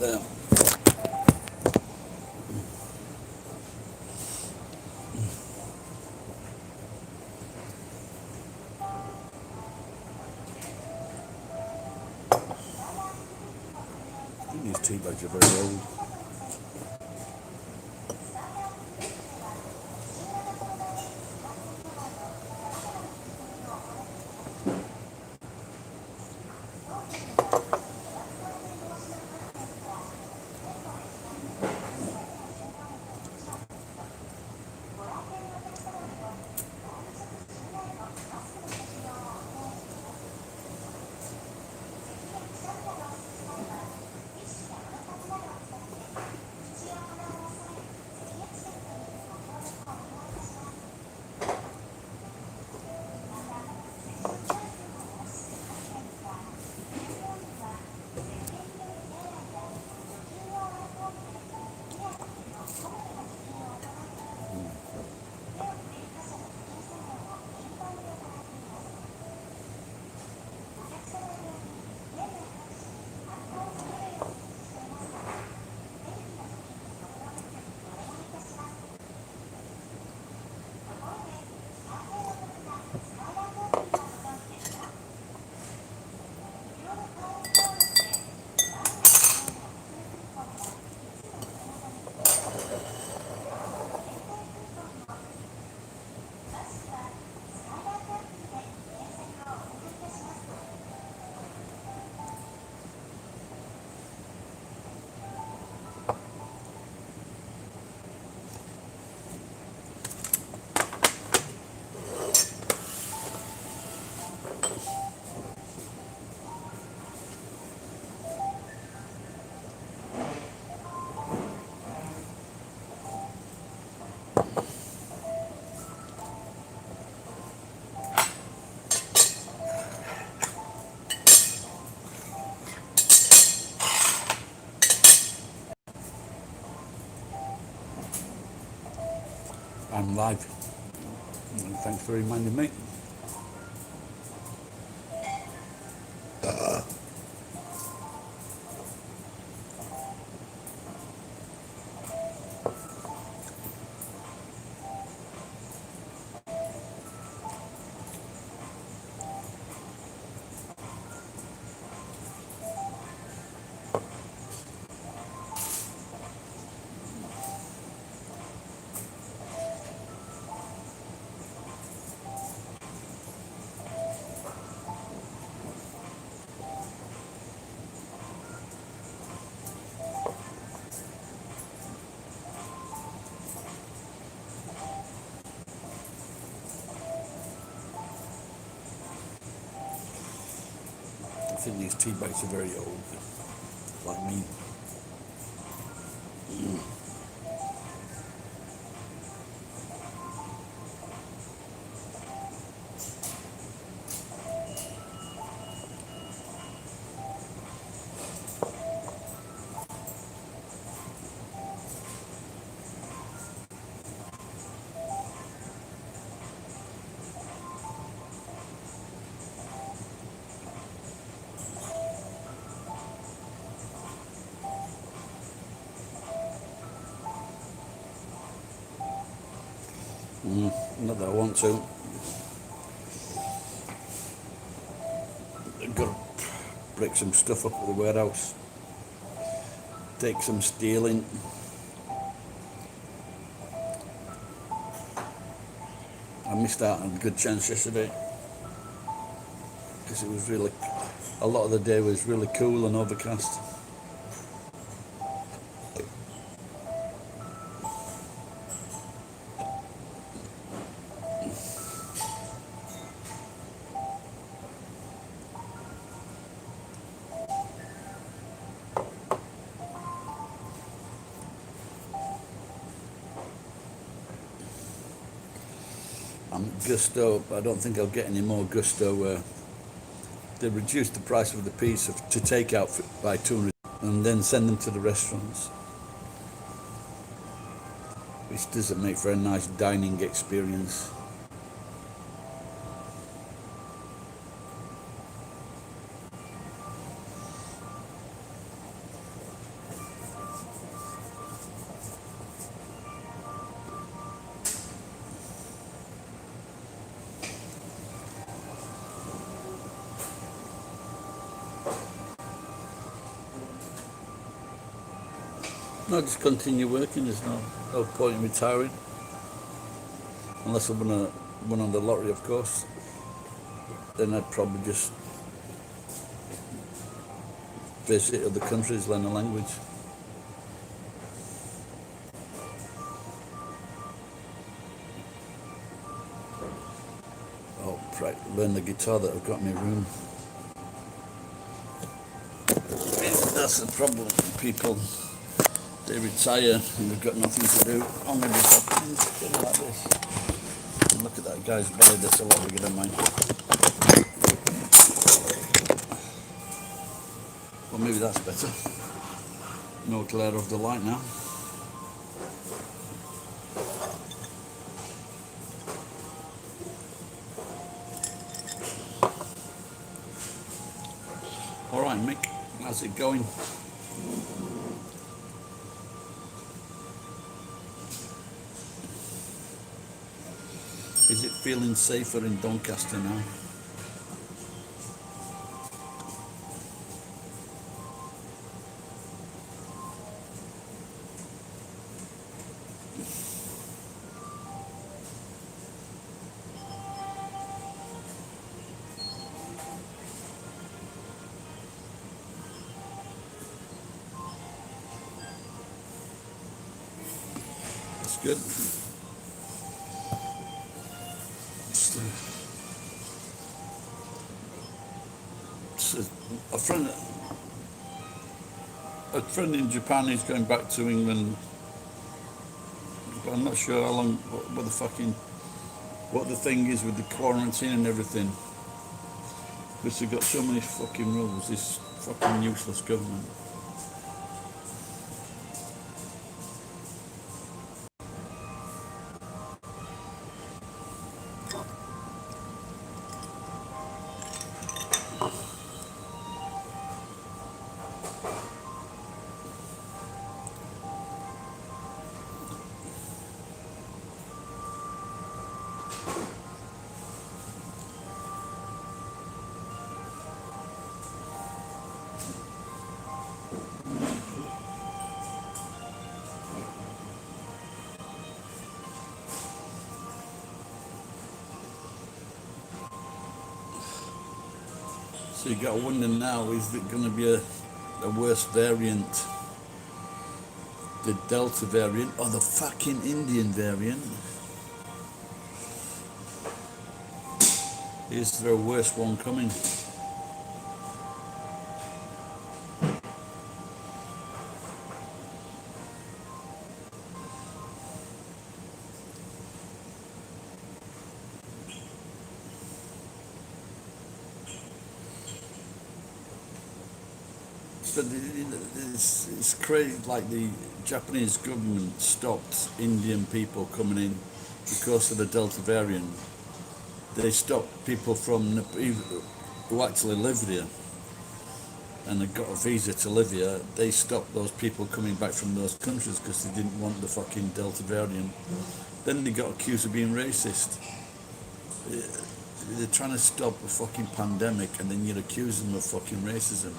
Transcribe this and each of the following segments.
there. I think these tea bags are very old. I'm live. Thanks for reminding me. I think these tea bags are very old, like me. Not that I want to. I've got to break some stuff up at the warehouse. Take some steel in. I missed out on a good chance yesterday because it was really, a lot of the day was really cool and overcast. Gusto, I don't think I'll get any more Gusto. They reduced the price of the piece to take out by 200 and then send them to the restaurants, which doesn't make for a nice dining experience. No, just continue working. There's no point in retiring. Unless I won on the lottery, of course. Then I'd probably just visit other countries, learn a language. Or learn the guitar that I've got in my room. That's the problem with people. They retire and they've got nothing to do. I'm going to be fucking like this. And look at that guy's belly, that's a lot bigger than mine. Well, maybe that's better. No glare of the light now. All right, Mick, how's it going? Is it feeling safer in Doncaster now? That's good. A friend in Japan is going back to England, but I'm not sure how long. What the thing is with the quarantine and everything, because they've got so many fucking rules. This fucking useless government. So you got to wonder now, is it going to be a worse variant? The Delta variant or the fucking Indian variant? Is there a worse one coming? But it's crazy, like the Japanese government stopped Indian people coming in because of the Delta variant. They stopped people from who actually lived here and had got a visa to live here. They stopped those people coming back from those countries because they didn't want the fucking Delta variant. Then they got accused of being racist. They're trying to stop a fucking pandemic and then you're accusing them of fucking racism.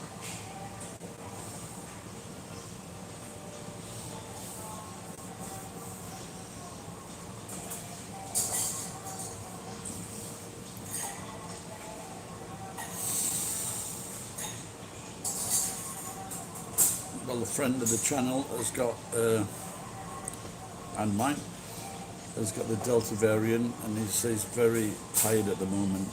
Well, a friend of the channel has got, and mine, has got the Delta variant, and he's very tired at the moment.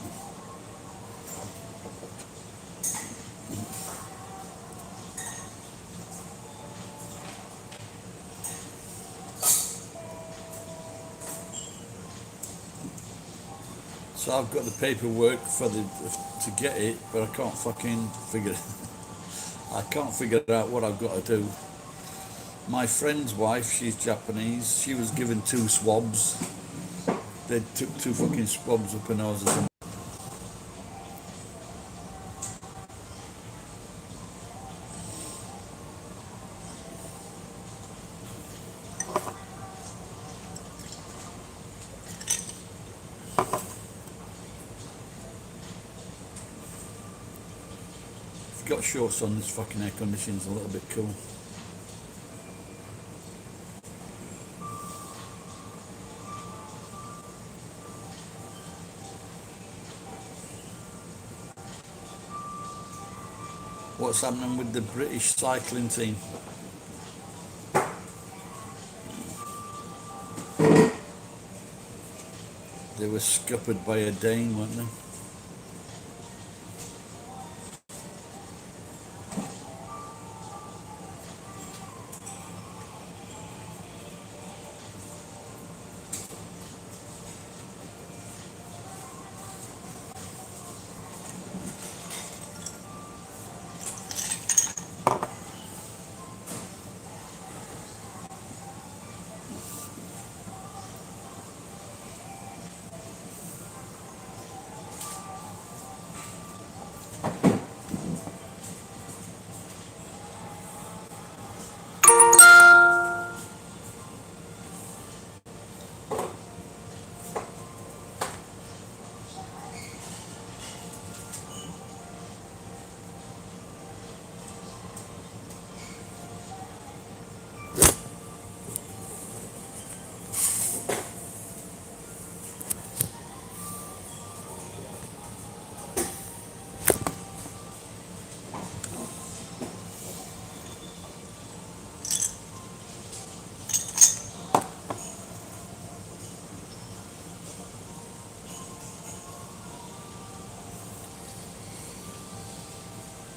So I've got the paperwork to get it, but I can't fucking figure it. I can't figure out what I've got to do. My friend's wife, she's Japanese, she was given 2 swabs. They took 2 fucking swabs up her noses. Got shorts on, this fucking air conditioning's a little bit cool. What's happening with the British cycling team? They were scuppered by a Dane, weren't they?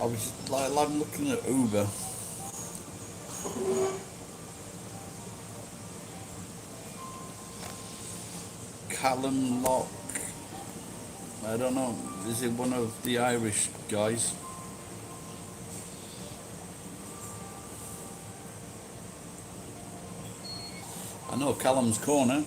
I was like, I'm looking at Uber. Callum Lock. I don't know. Is it one of the Irish guys? I know Callum's Corner.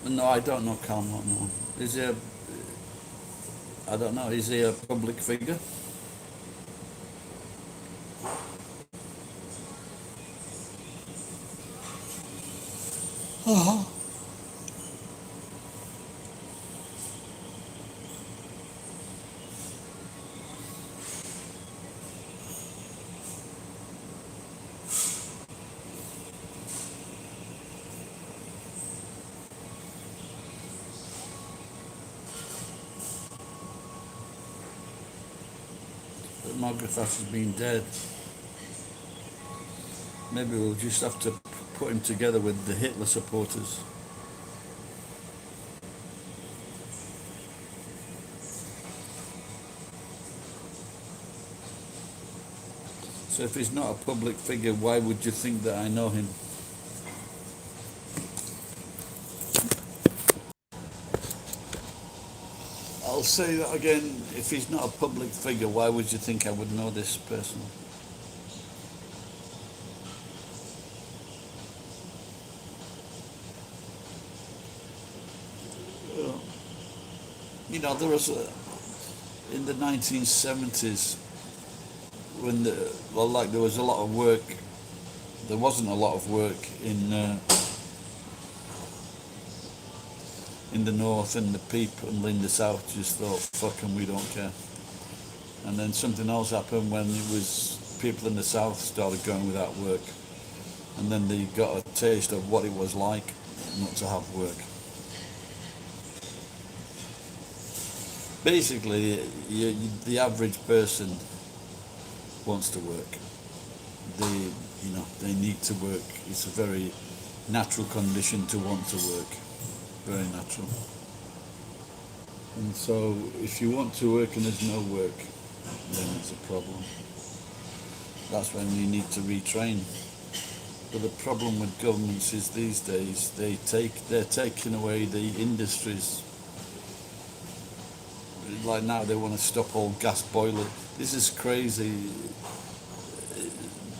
No, I don't know Callum Lock. No. Is he a? I don't know. Is he a public figure? Uh-huh. But Margaret Thatcher's been dead. Maybe we'll just have to put him together with the Hitler supporters. So if he's not a public figure, why would you think that I know him? I'll say that again. If he's not a public figure, why would you think I would know this person? You know, there was in the 1970s when there was a lot of work. There wasn't a lot of work in the north, and the people in the south just thought, "Fuck 'em, we don't care." And then something else happened when it was people in the south started going without work, and then they got a taste of what it was like not to have work. Basically, the average person wants to work. They need to work. It's a very natural condition to want to work. Very natural. And so, if you want to work and there's no work, then it's a problem. That's when you need to retrain. But the problem with governments is these days they're taking away the industries. Like now they want to stop all gas boilers. This is crazy.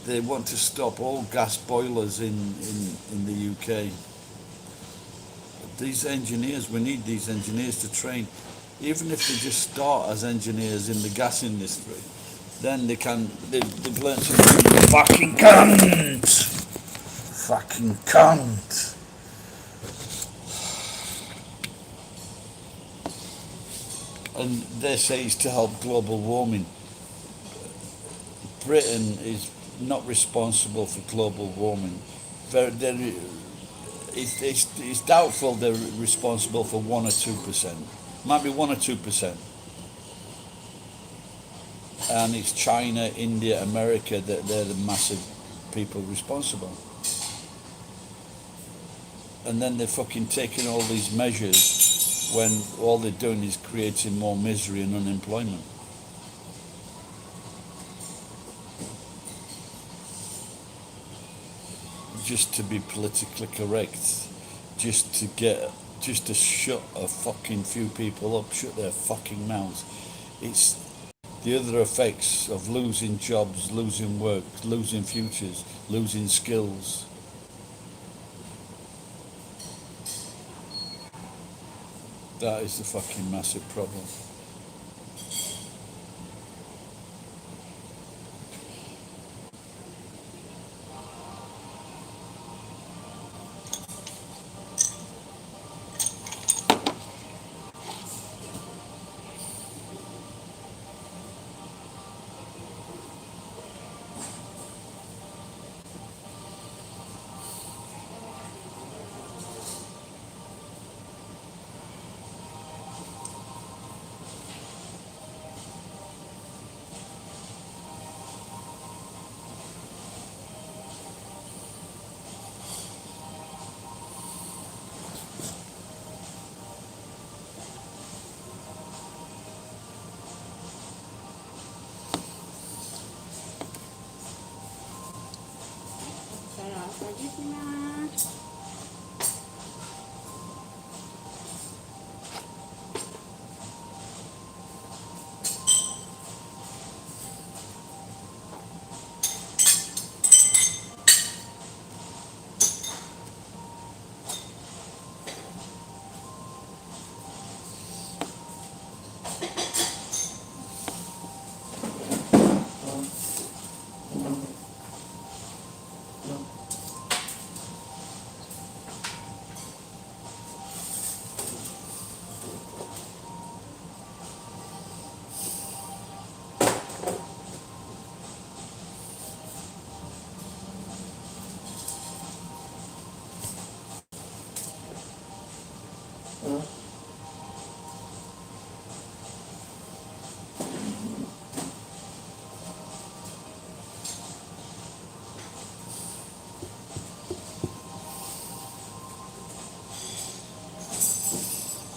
They want to stop all gas boilers in the UK. These engineers, we need these engineers to train. Even if they just start as engineers in the gas industry, then they've learned something. Fucking cunt! Fucking cunt! and they say it's to help global warming. Britain is not responsible for global warming. It's doubtful they're responsible for 1 or 2%. Might be 1 or 2%. And it's China, India, America that they're the massive people responsible. And then they're fucking taking all these measures when all they're doing is creating more misery and unemployment. Just to be politically correct, just to shut a fucking few people up, shut their fucking mouths. It's the other effects of losing jobs, losing work, losing futures, losing skills. That is the fucking massive problem.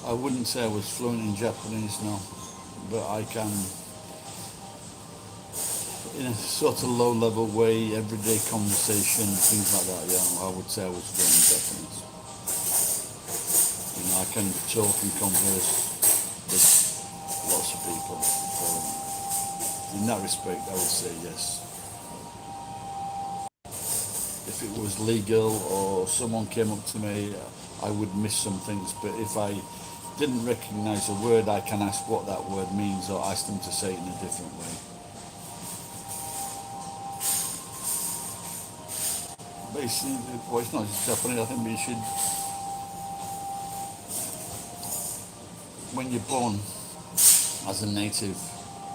I wouldn't say I was fluent in Japanese, no, but I can, in a sort of low-level way, everyday conversation, things like that. Yeah, I would say I was fluent in Japanese. You know, I can talk and converse with lots of people. So in that respect, I would say yes. If it was legal or someone came up to me, I would miss some things. But if I didn't recognise a word, I can ask what that word means or ask them to say it in a different way. Basically, well, it's not just Japanese. I think we should, when you're born as a native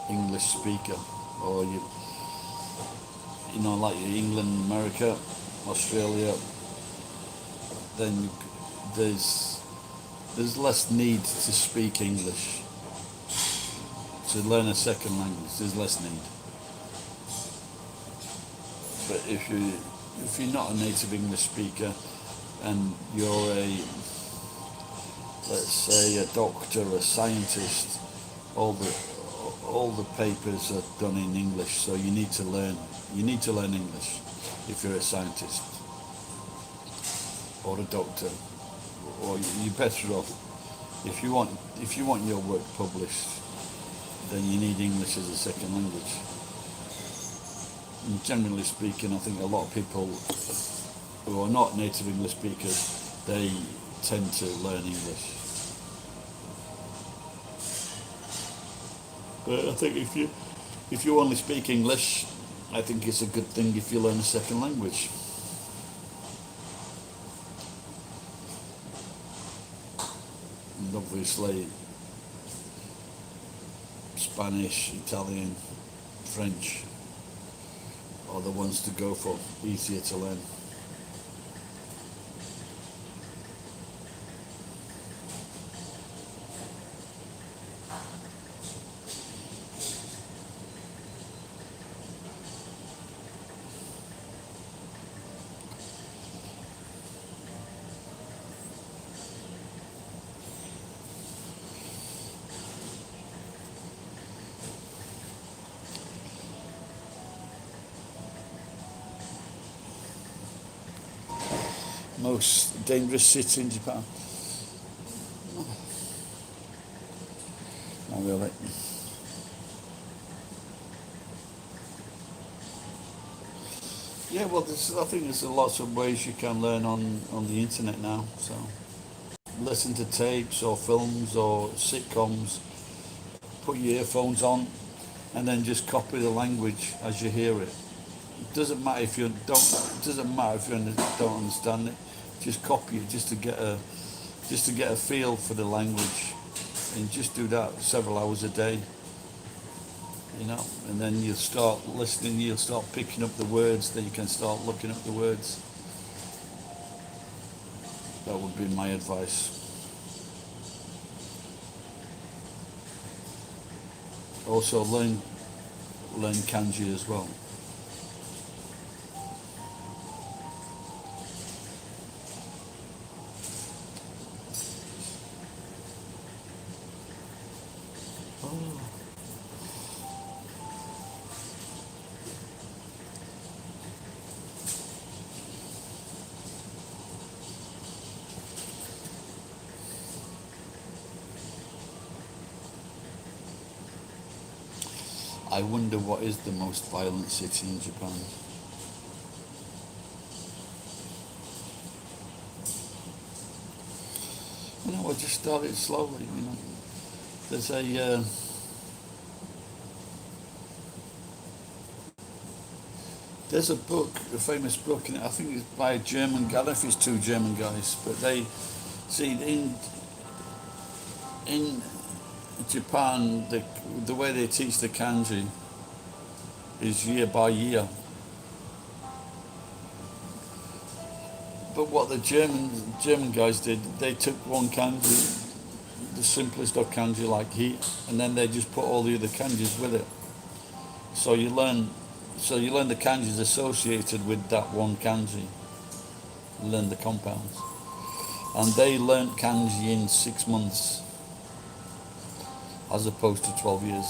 English speaker, or you know, like England, America, Australia, then there's less need to speak English. To learn a second language, there's less need. But if you're not a native English speaker and you're let's say a doctor, a scientist, all the papers are done in English, so you need to learn English if you're a scientist or a doctor, or you're better off if you want your work published, then you need English as a second language. And generally speaking, I think a lot of people who are not native English speakers, they tend to learn English. But I think if you only speak English, I think it's a good thing if you learn a second language. And obviously, Spanish, Italian, French are the ones to go for, easier to learn. Most dangerous city in Japan? Not really. Yeah, well, I think there's lots of ways you can learn on the internet now. So listen to tapes or films or sitcoms, put your earphones on, and then just copy the language as you hear it. It doesn't matter if you don't. It doesn't matter if you don't understand it. Just copy it just to get a feel for the language, and just do that several hours a day. And then you'll start listening. You'll start picking up the words. Then you can start looking up the words. That would be my advice. Also, learn kanji as well. I wonder what is the most violent city in Japan. I just started slowly. There's there's a book, a famous book, and I think it's by a German guy. I don't know if it's two German guys, but they see in Japan the way they teach the kanji is year by year. But what the German guys did, they took one kanji, the simplest of kanji like he, and then they just put all the other kanjis with it. So you learn the kanjis associated with that one kanji. You learn the compounds, and they learnt kanji in 6 months, as opposed to 12 years.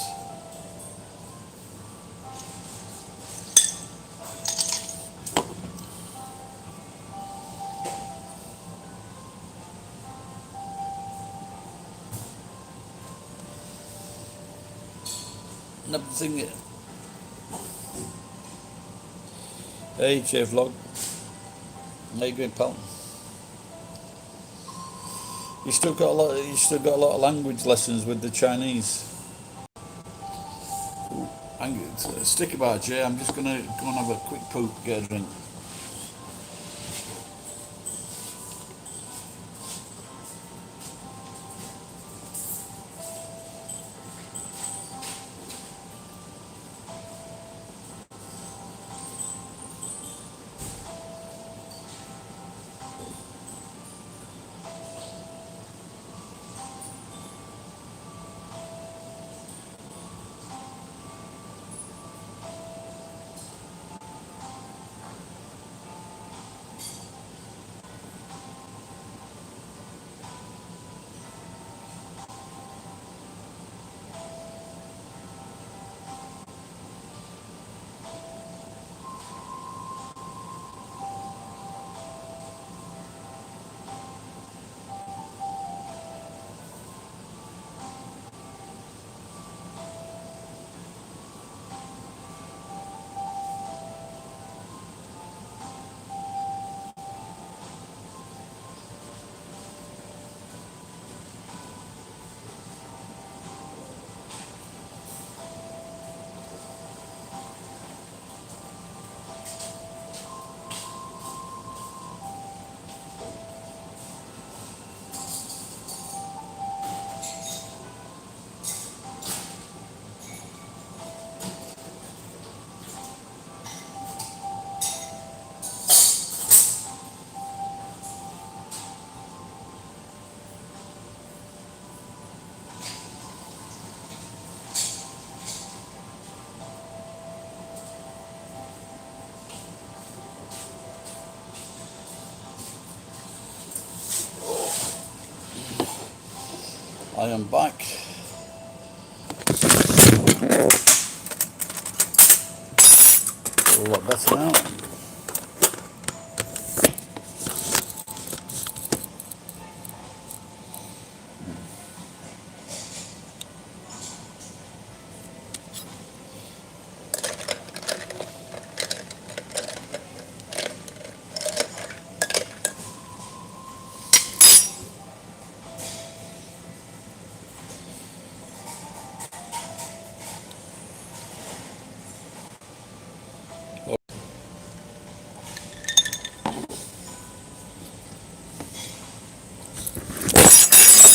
Another thing, hey J Vlog, how you going, pal? You still got a lot of language lessons with the Chinese. Stick about, Jay. I'm just gonna go and have a quick poop, get a drink. I am back. A lot better now.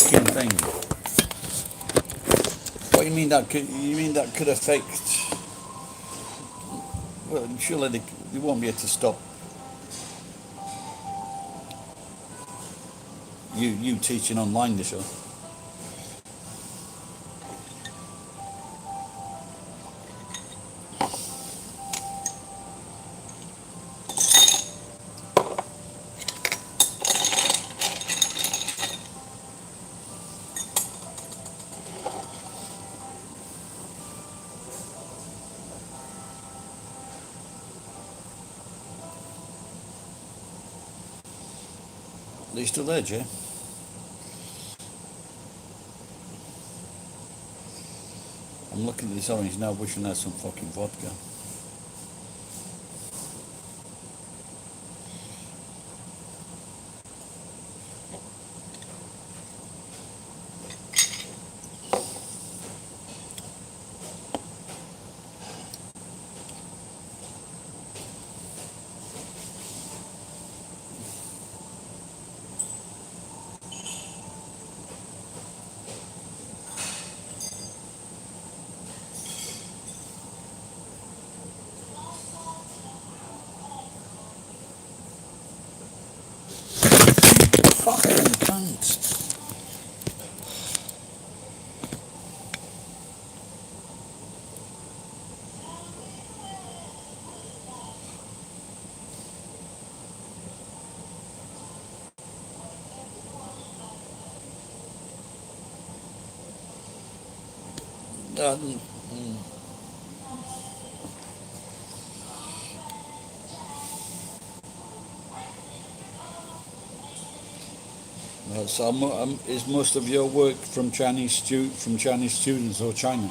Fucking thing. What you mean that could affect? Well, surely they won't be able to stop you teaching online, this show. Are you still there, Jay? I'm looking at this orange now, wishing I had some fucking vodka. Fucking cunt. Um, so is most of your work from Chinese students or China?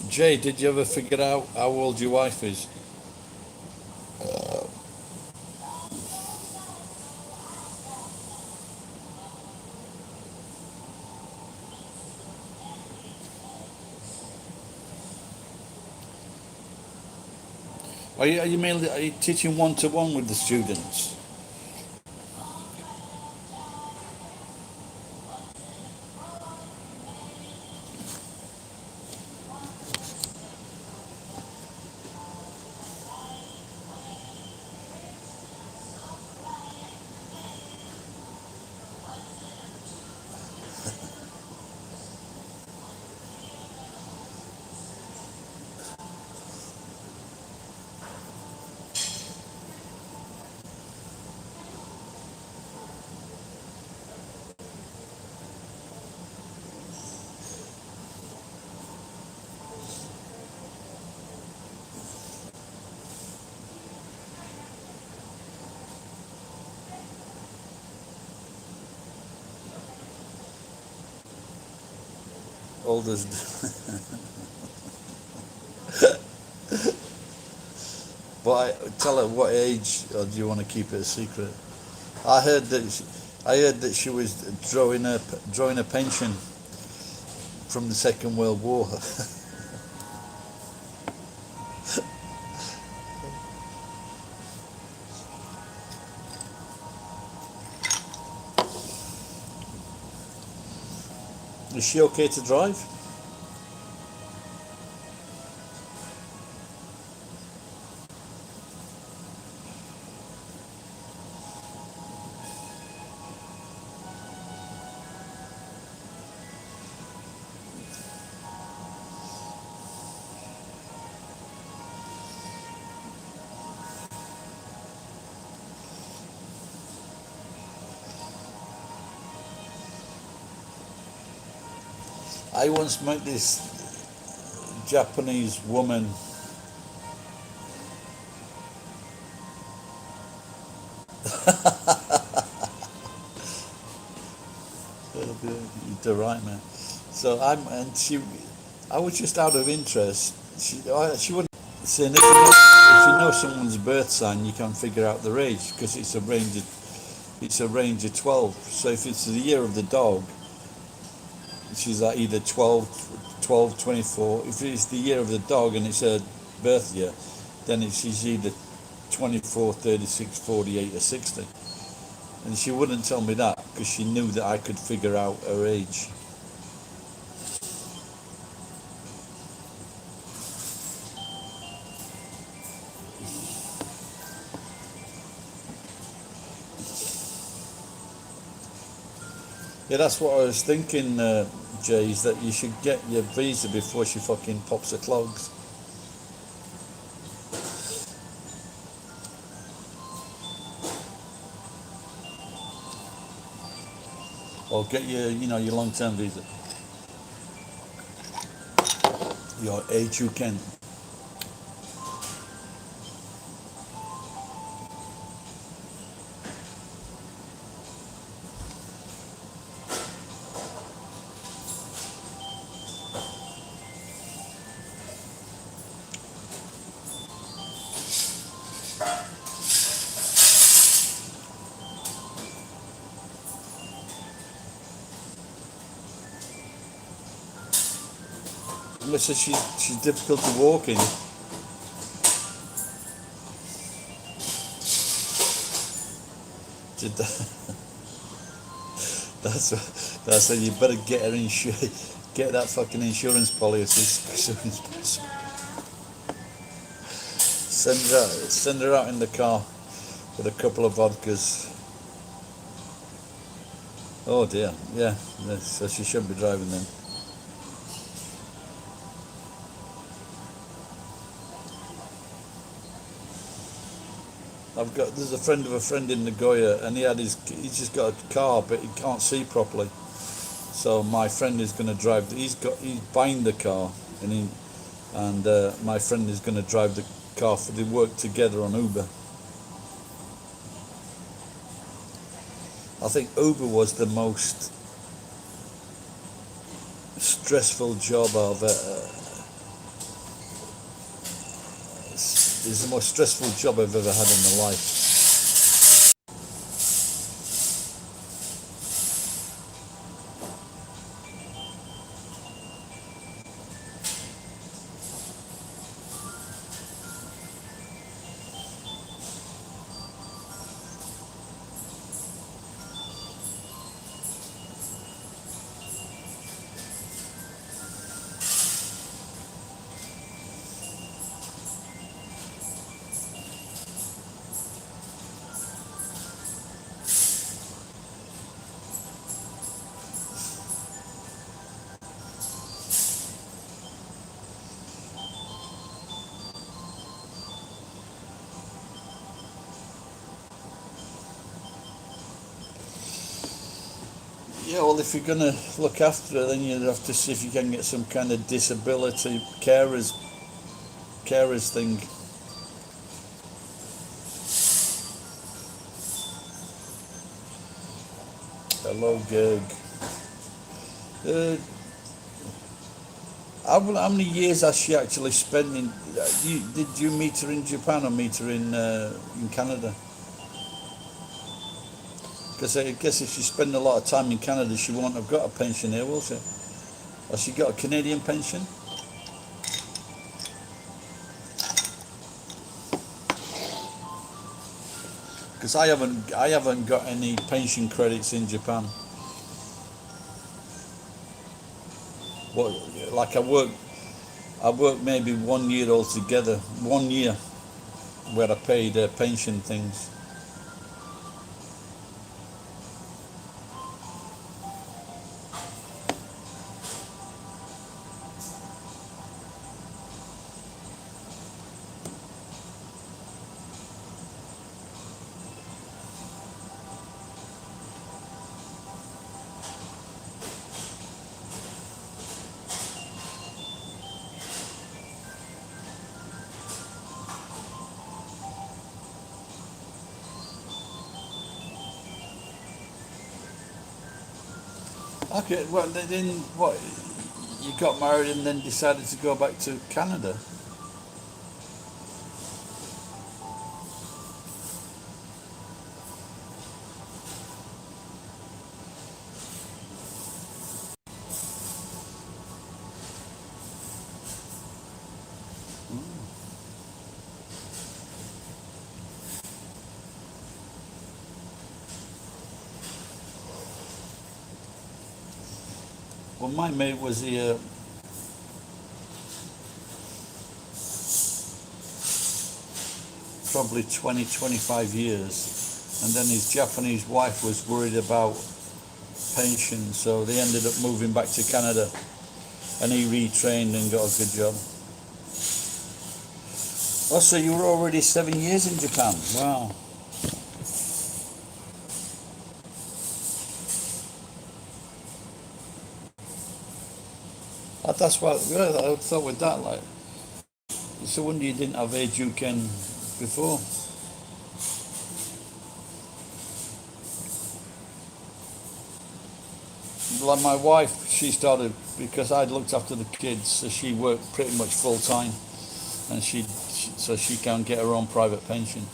Jay, did you ever figure out how old your wife is? Are you teaching one to one with the students? Oldest. Tell her what age, or do you want to keep it a secret? I heard that she was drawing a pension from the Second World War. Is she okay to drive? I once met this Japanese woman. You're right, man. So I was just out of interest. She wouldn't saying if you know someone's birth sign, you can figure out their age because it's a range of 12. So if it's the year of the dog, she's like either 12, 24. If it's the year of the dog and it's her birth year, then she's either 24, 36, 48, or 60. And she wouldn't tell me that because she knew that I could figure out her age. Yeah, that's what I was thinking, Jay, is that you should get your visa before she fucking pops her clogs. Or get your long-term visa. Your age you can. Unless she's difficult to walk in. That's how you better get her get that fucking insurance policy as soon as possible. Send her out in the car with a couple of vodkas. Oh dear, yeah. So she shouldn't be driving then. There's a friend of a friend in Nagoya, and he's just got a car, but he can't see properly. So my friend is going to drive. He's buying the car, and my friend is going to drive the car. They work together on Uber. I think Uber was the most stressful job is the most stressful job I've ever had in my life. Yeah, well, if you're going to look after her, then you'd have to see if you can get some kind of disability carers thing. Hello, Gerg. How many years has she actually spent in? Did you meet her in Japan or meet her in Canada? Because I guess if she spent a lot of time in Canada, she won't have got a pension here, will she? Or she got a Canadian pension? Because I haven't got any pension credits in Japan. What, like I worked maybe 1 year altogether. 1 year where I paid pension things. Okay, well, then what? You got married and then decided to go back to Canada. Well, my mate was here probably 20, 25 years, and then his Japanese wife was worried about pension, so they ended up moving back to Canada, and he retrained and got a good job. Oh, so you were already 7 years in Japan? Wow. That's why I thought with that, like, it's a wonder you didn't have Ejuken before. Like my wife, she started because I'd looked after the kids, so she worked pretty much full time, and so she can get her own private pension.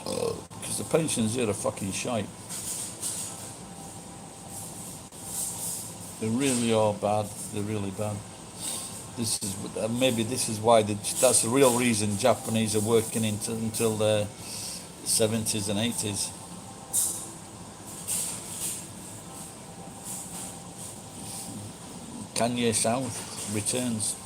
Because the pensions here are fucking shite. They really are bad. They're really bad. This is maybe this is why that's the real reason Japanese are working until their 70s and 80s. Kanye South returns.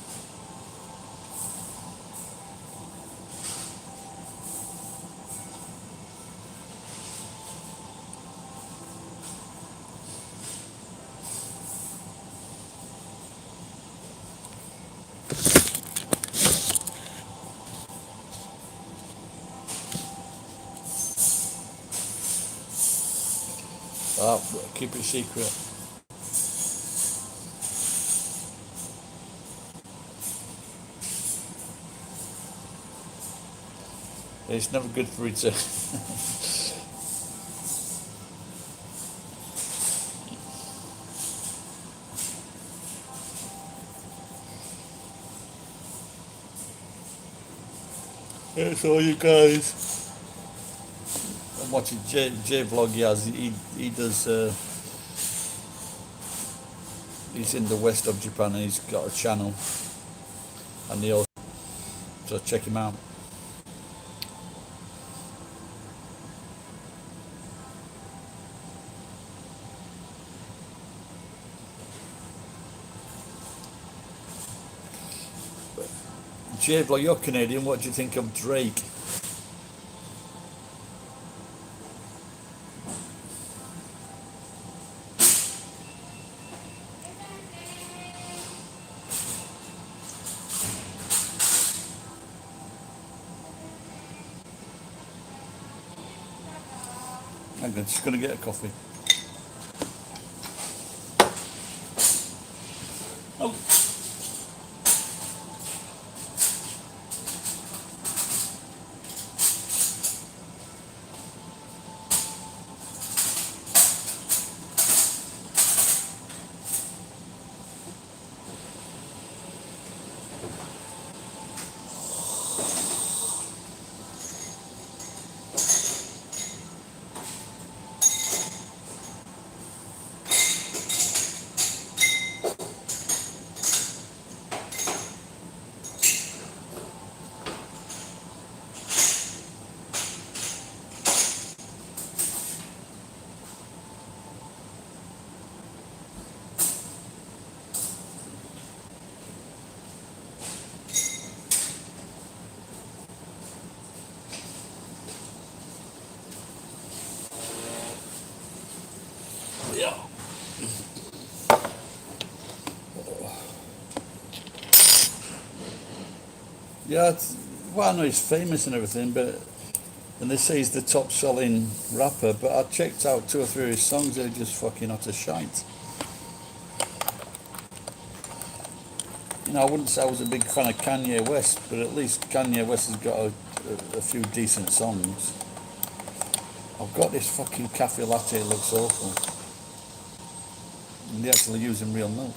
Keep it secret. It's never good for return. That's all you guys. I'm watching J vlog. He does. He's in the west of Japan and he's got a channel, and he also so check him out. J vlog, you're Canadian. What do you think of Drake? I'm just gonna get a coffee. Oh. Yeah. Yeah, well, I know he's famous and everything, and they say he's the top selling rapper, but I checked out 2 or 3 of his songs, they're just fucking utter shite. I wouldn't say I was a big fan of Kanye West, but at least Kanye West has got a few decent songs. I've got this fucking cafe latte, it looks awful. And they're actually using real milk.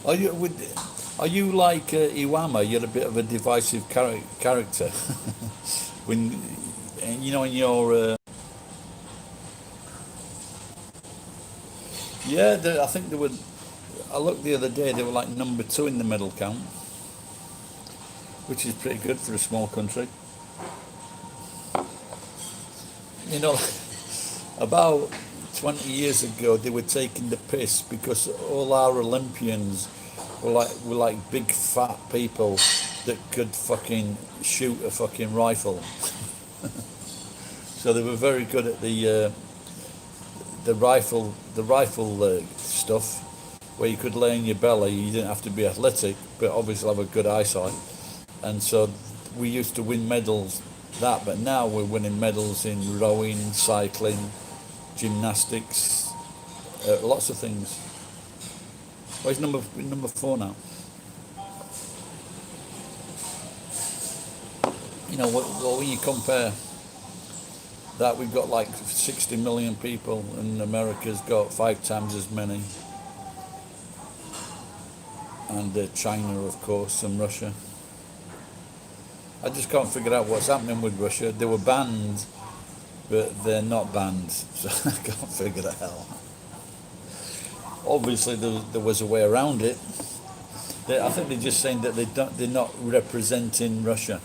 Are you with? Are you like Iwama? You're a bit of a divisive character. when and you know in your yeah, I think they were. I looked the other day. They were like number two in the medal count, which is pretty good for a small country. You know, about 20 years ago, they were taking the piss because all our Olympians were like big fat people that could fucking shoot a fucking rifle. So they were very good at the rifle stuff, where you could lay on your belly. You didn't have to be athletic, but obviously have a good eyesight. And so we used to win medals that, but now we're winning medals in rowing, cycling, gymnastics, lots of things. Well, he's number four now. You know, when you compare that, we've got like 60 million people, and America's got 5 times as many, and China, of course, and Russia. I just can't figure out what's happening with Russia. They were banned, but they're not banned, so I can't figure that out. Obviously, there was a way around it. I think they're just saying that they're not representing Russia.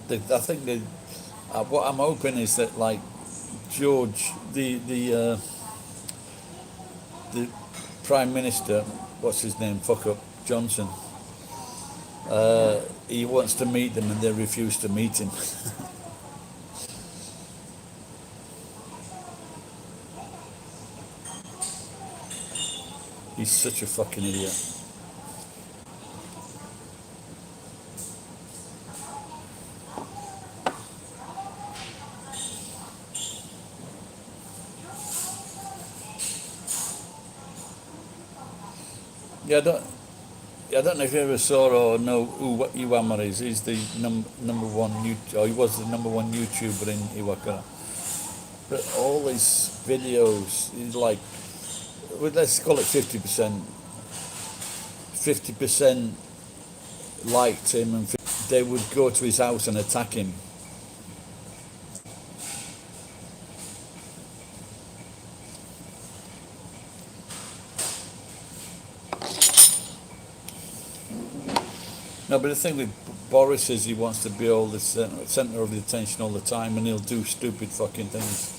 I think what I'm hoping is that, like, George, the Prime Minister, what's his name, fuck up, Johnson, he wants to meet them and they refuse to meet him. He's such a fucking idiot. Yeah, I don't know if you ever saw or know who Iwama is. He's the number one, or he was the number one YouTuber in Iwakara. But all his videos, he's like, well, let's call it 50%. 50% liked him, and they would go to his house and attack him. No, but the thing with Boris is he wants to be all the centre of the attention all the time, and he'll do stupid fucking things.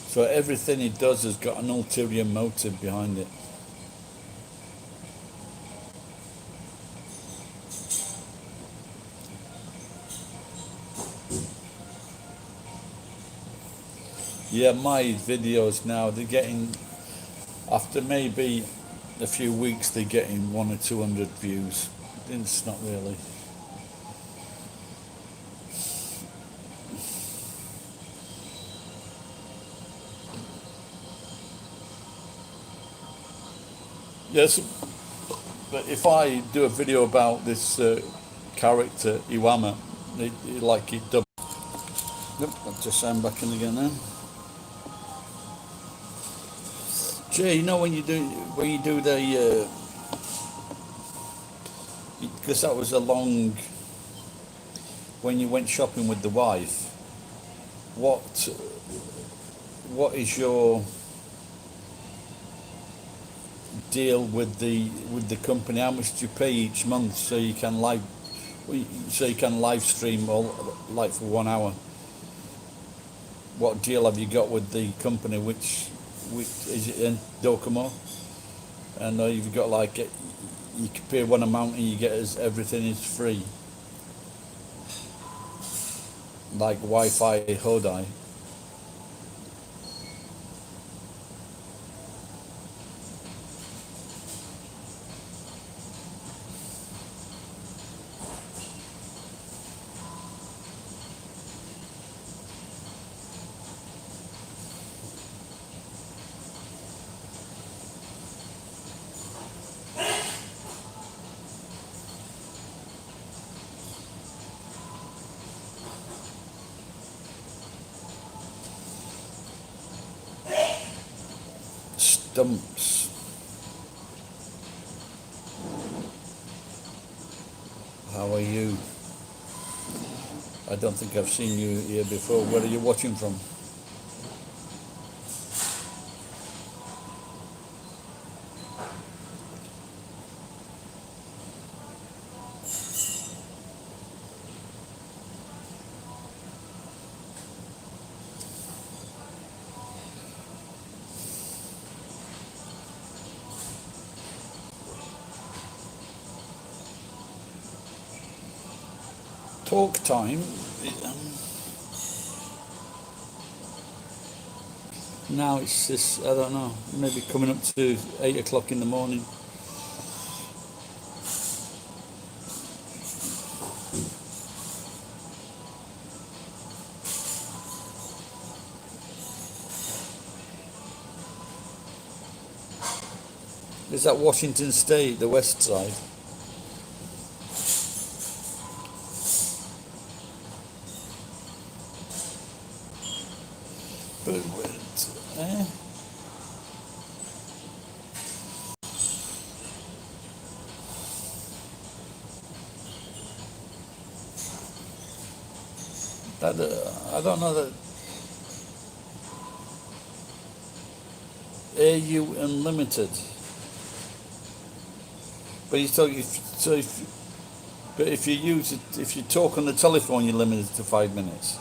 So everything he does has got an ulterior motive behind it. Yeah, my videos now, they're getting, after maybe a few weeks, they're getting 100 or 200 views. It's not really. Yes, but if I do a video about this character, Iwama, like it double. Yep, I'll just sound back in again now. Jay, you know when you do the because that was a long, when you went shopping with the wife. What is your deal with the company? How much do you pay each month so you can live stream all, like, for 1 hour? What deal have you got with the company? Which is it in Docomo, and you've got like you can pay one amount and you get everything is free, like Wi-Fi Hodai. Stumps. How are you? I don't think I've seen you here before. Where are you watching from? Talk time. Now it's this, I don't know, maybe coming up to 8 o'clock in the morning. Is that Washington State, the west side? But I don't know that AU Unlimited. But you talk but if you use it, if you talk on the telephone, you're limited to 5 minutes.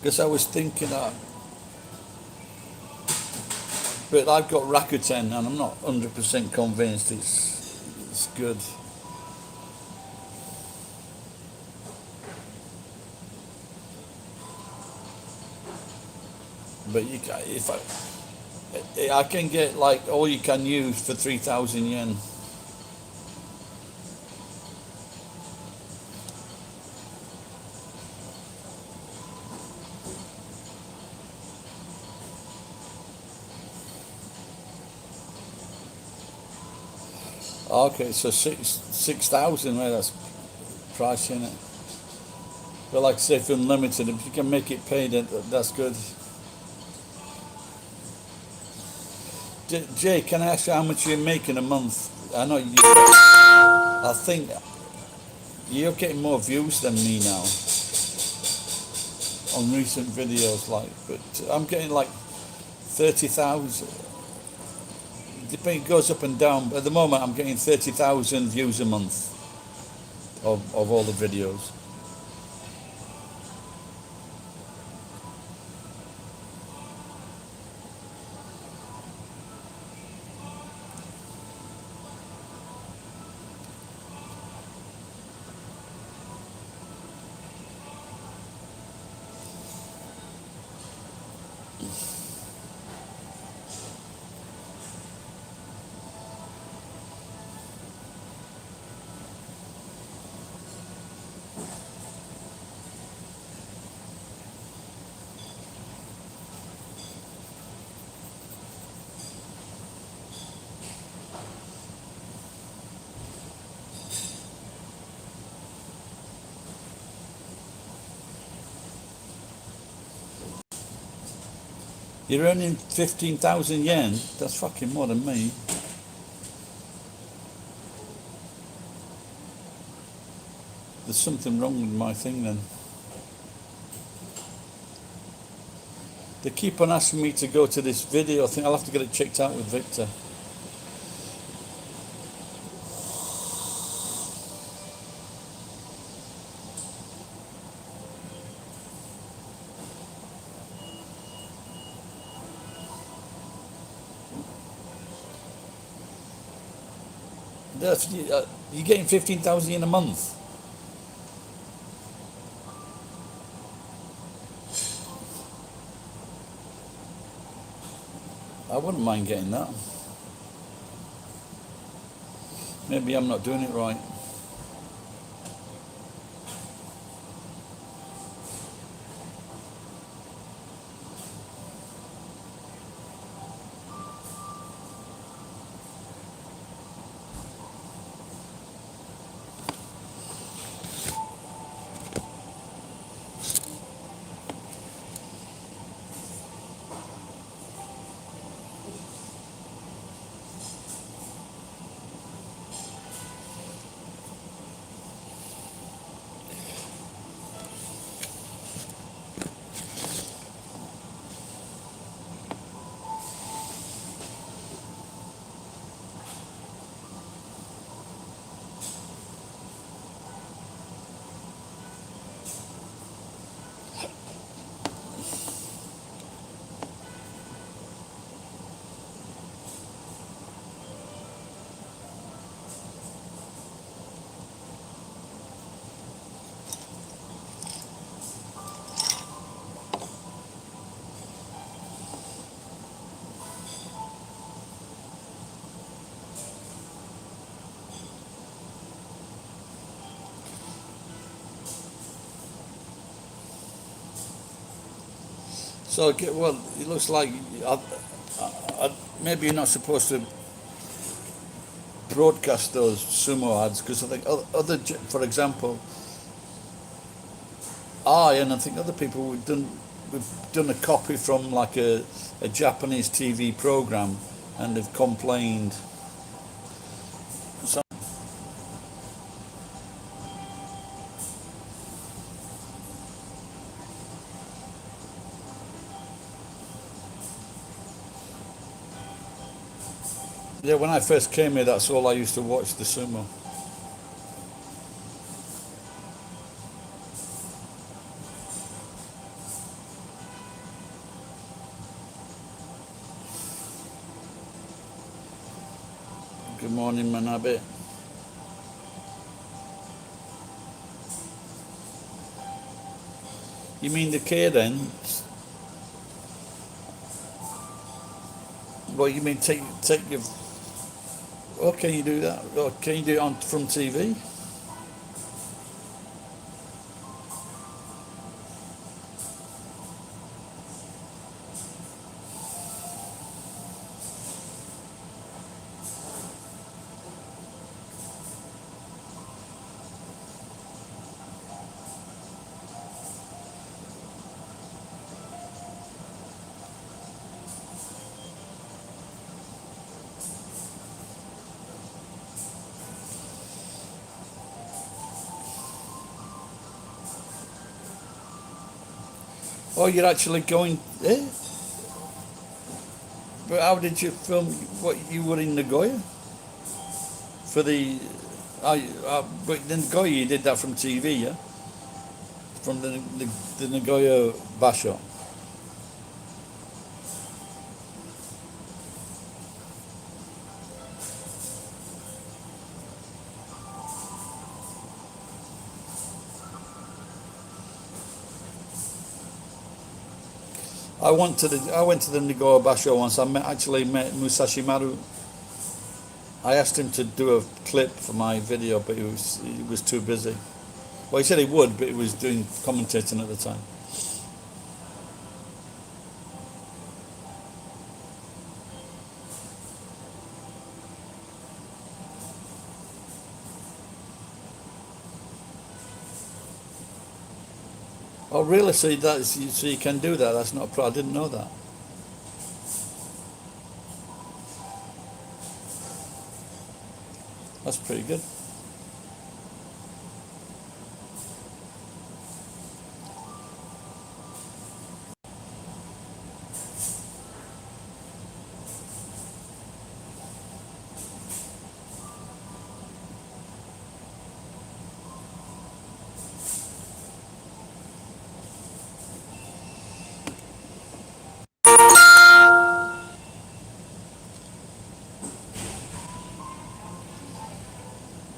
Because I was thinking that, but I've got Rakuten and I'm not 100% convinced it's good. But you can, if I can get like all you can use for 3,000 yen. Okay, so 6,000, right? That's price in it. But like I say, for unlimited, if you can make it paid, that's good. Jay, can I ask you how much you make in a month? I know you. I think you're getting more views than me now on recent videos, like. But I'm getting like 30,000. It goes up and down. But at the moment, I'm getting 30,000 views a month of all the videos. You're earning 15,000 yen. That's fucking more than me. There's something wrong with my thing then. They keep on asking me to go to this video thing. I'll have to get it checked out with Victor. That's you're getting 15,000 in a month. I wouldn't mind getting that. Maybe I'm not doing it right. So, well, it looks like maybe you're not supposed to broadcast those sumo ads because I think for example, and I think other people we've done a copy from like a Japanese TV program, and they've complained. So, yeah, when I first came here, that's all I used to watch, the sumo. Good morning, Manabe. You mean the K then? Well, you mean take your? Oh, can you do that? Or can you do it on from TV? Oh, you're actually going? Eh? But how did you film? What, you were in Nagoya for the? But in Nagoya you did that from TV, yeah, from the Nagoya Basho. I went to the Nagoya Basho once. Actually met Musashi Maru. I asked him to do a clip for my video, but he was too busy. Well, he said he would, but he was doing commentating at the time. Oh, really? So you can do that? That's not a problem. I didn't know that. That's pretty good.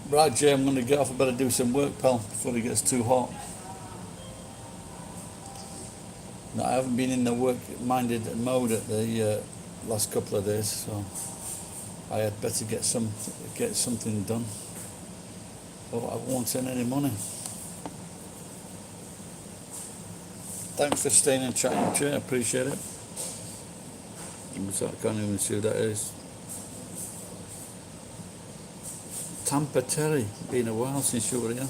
Right, Jay, I'm going to get off. I better do some work, pal, before it gets too hot. No, I haven't been in the work-minded mode at the last couple of days, so I had better get something done. Or I won't earn any money. Thanks for staying and chatting, Jay. I appreciate it. I can't even see who that is. Tampa Terry. Been a while since you were here.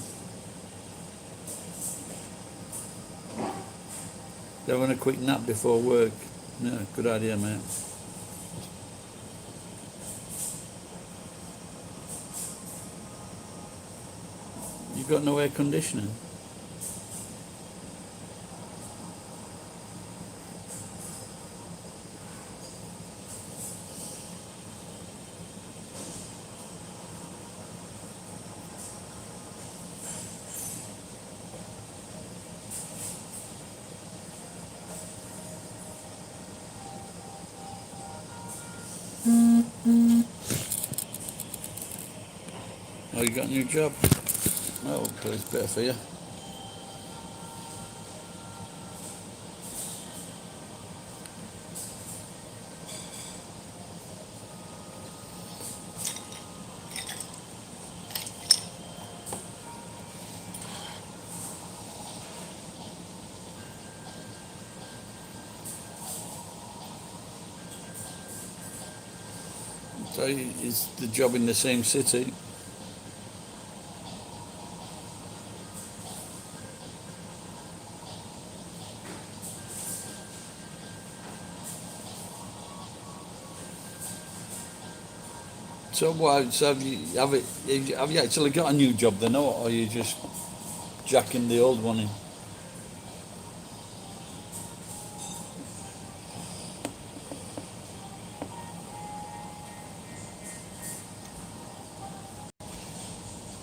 Having a quick nap before work. Yeah, good idea, mate. You got no air conditioning? Oh, you got a new job? Oh, it's better for you. So is the job in the same city? So what? So have you actually got a new job then, or are you just jacking the old one in?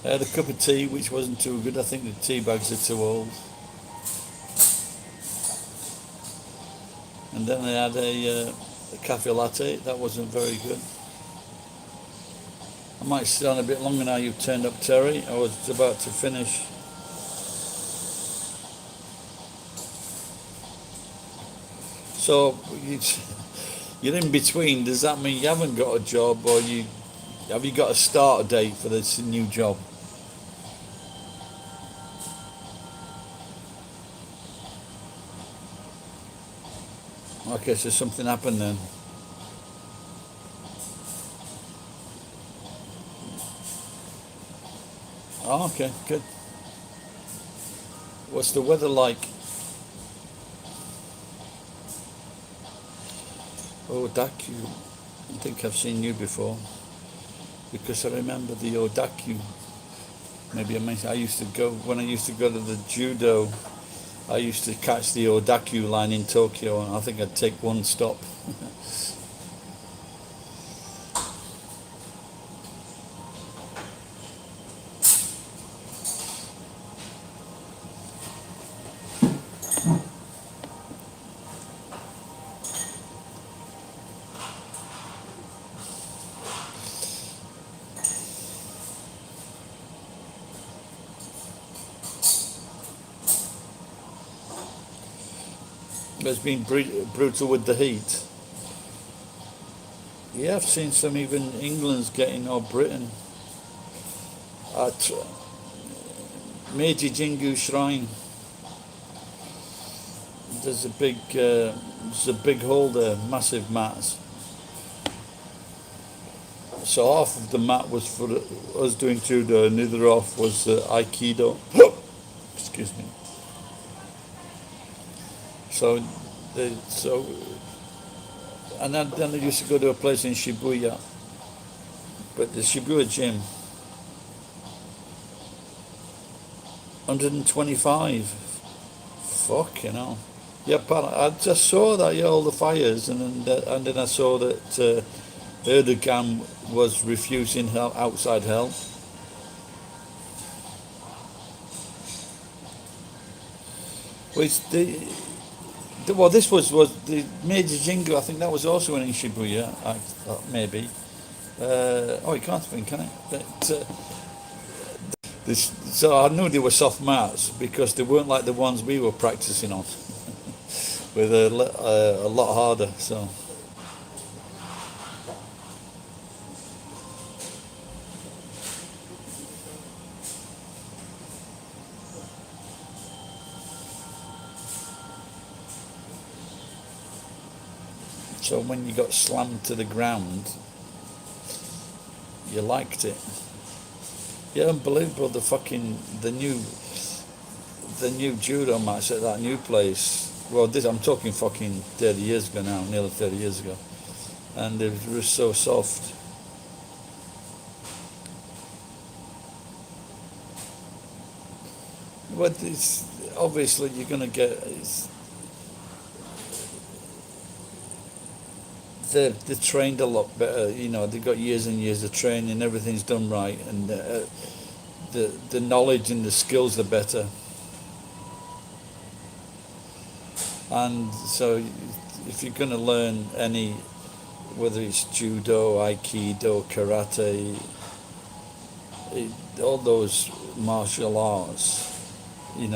I had a cup of tea, which wasn't too good. I think the tea bags are too old. And then I had a cafe latte. That wasn't very good. I might sit on a bit longer now you've turned up, Terry. I was about to finish. So you're in between. Does that mean you haven't got a job, or have you got a start date for this new job? Okay, so something happened then. Oh, okay, good. What's the weather like? Odaku. I think I've seen you before because I remember the Odaku. Maybe I used to go when I used to go to the judo. I used to catch the Odaku line in Tokyo, and I think I'd take one stop. It's been brutal with the heat. Yeah, I've seen some even England's getting, or Britain. At Meiji Jingu Shrine, there's a big hole there, massive mats. So half of the mat was for us doing judo, and the other half was aikido. Excuse me. So, so, and then I used to go to a place in Shibuya, but the Shibuya gym, 125. Fucking hell. Yeah, but I just saw that, yeah, all the fires, and then I saw that Erdogan was refusing outside help. Which well, this was the Meiji Jingu. I think that was also in Shibuya. Maybe. Oh, you can't think, can it? But So I knew they were soft mats because they weren't like the ones we were practicing on, with a lot harder. So when you got slammed to the ground, you liked it. Yeah, unbelievable. The new judo match at that new place. Well, this I'm talking fucking 30 years ago now, nearly 30 years ago, and it was so soft. But it's obviously you're gonna get. They're trained a lot better. They've got years and years of training. Everything's done right, and the knowledge and the skills are better. And so, if you're going to learn any, whether it's judo, aikido, karate, all those martial arts, you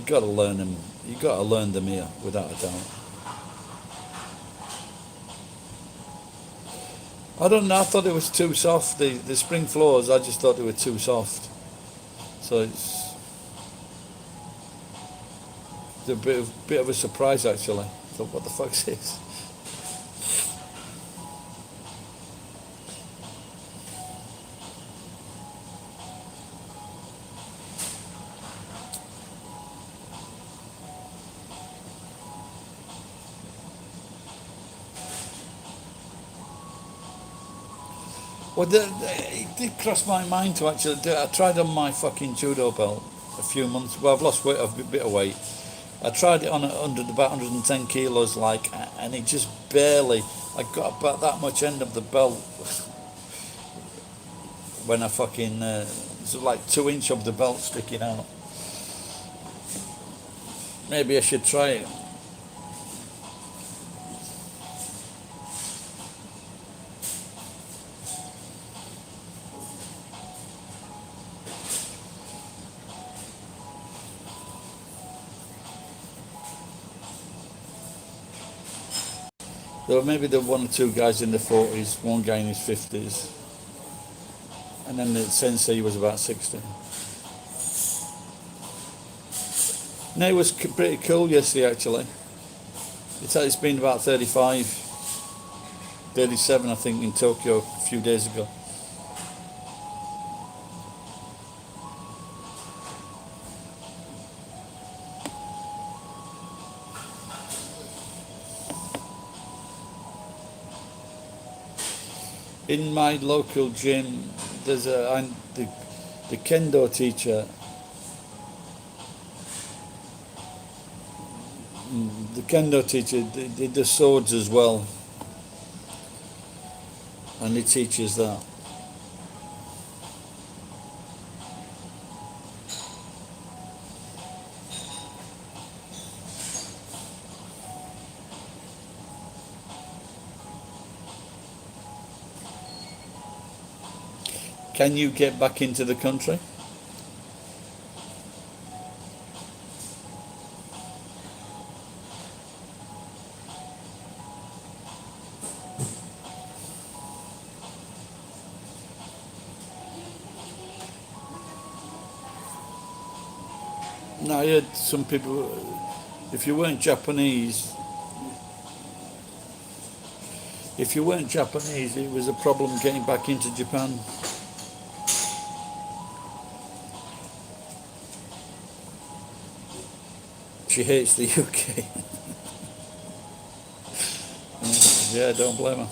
got to learn them. You got to learn them here, without a doubt. I don't know. I thought it was too soft. The spring floors. I just thought they were too soft. So it's a bit of a surprise actually. I thought, what the fuck's this? Well, it did cross my mind to actually do it. I tried on my fucking judo belt a few months. Well, I've lost weight, a bit of weight. I tried it on about 110 kilos, and it just barely. I got about that much end of the belt when I fucking it's like 2 inch of the belt sticking out. Maybe I should try it. There were maybe the one or two guys in the 40s, one guy in his 50s, and then the sensei was about 60. No, it was pretty cool yesterday actually. It's been about 35, 37 I think in Tokyo a few days ago. In my local gym, there's the kendo teacher. The kendo teacher did the swords as well, and he teaches that. Can you get back into the country? No, I heard some people. If you weren't Japanese, it was a problem getting back into Japan. She hates the UK. Yeah, don't blame her.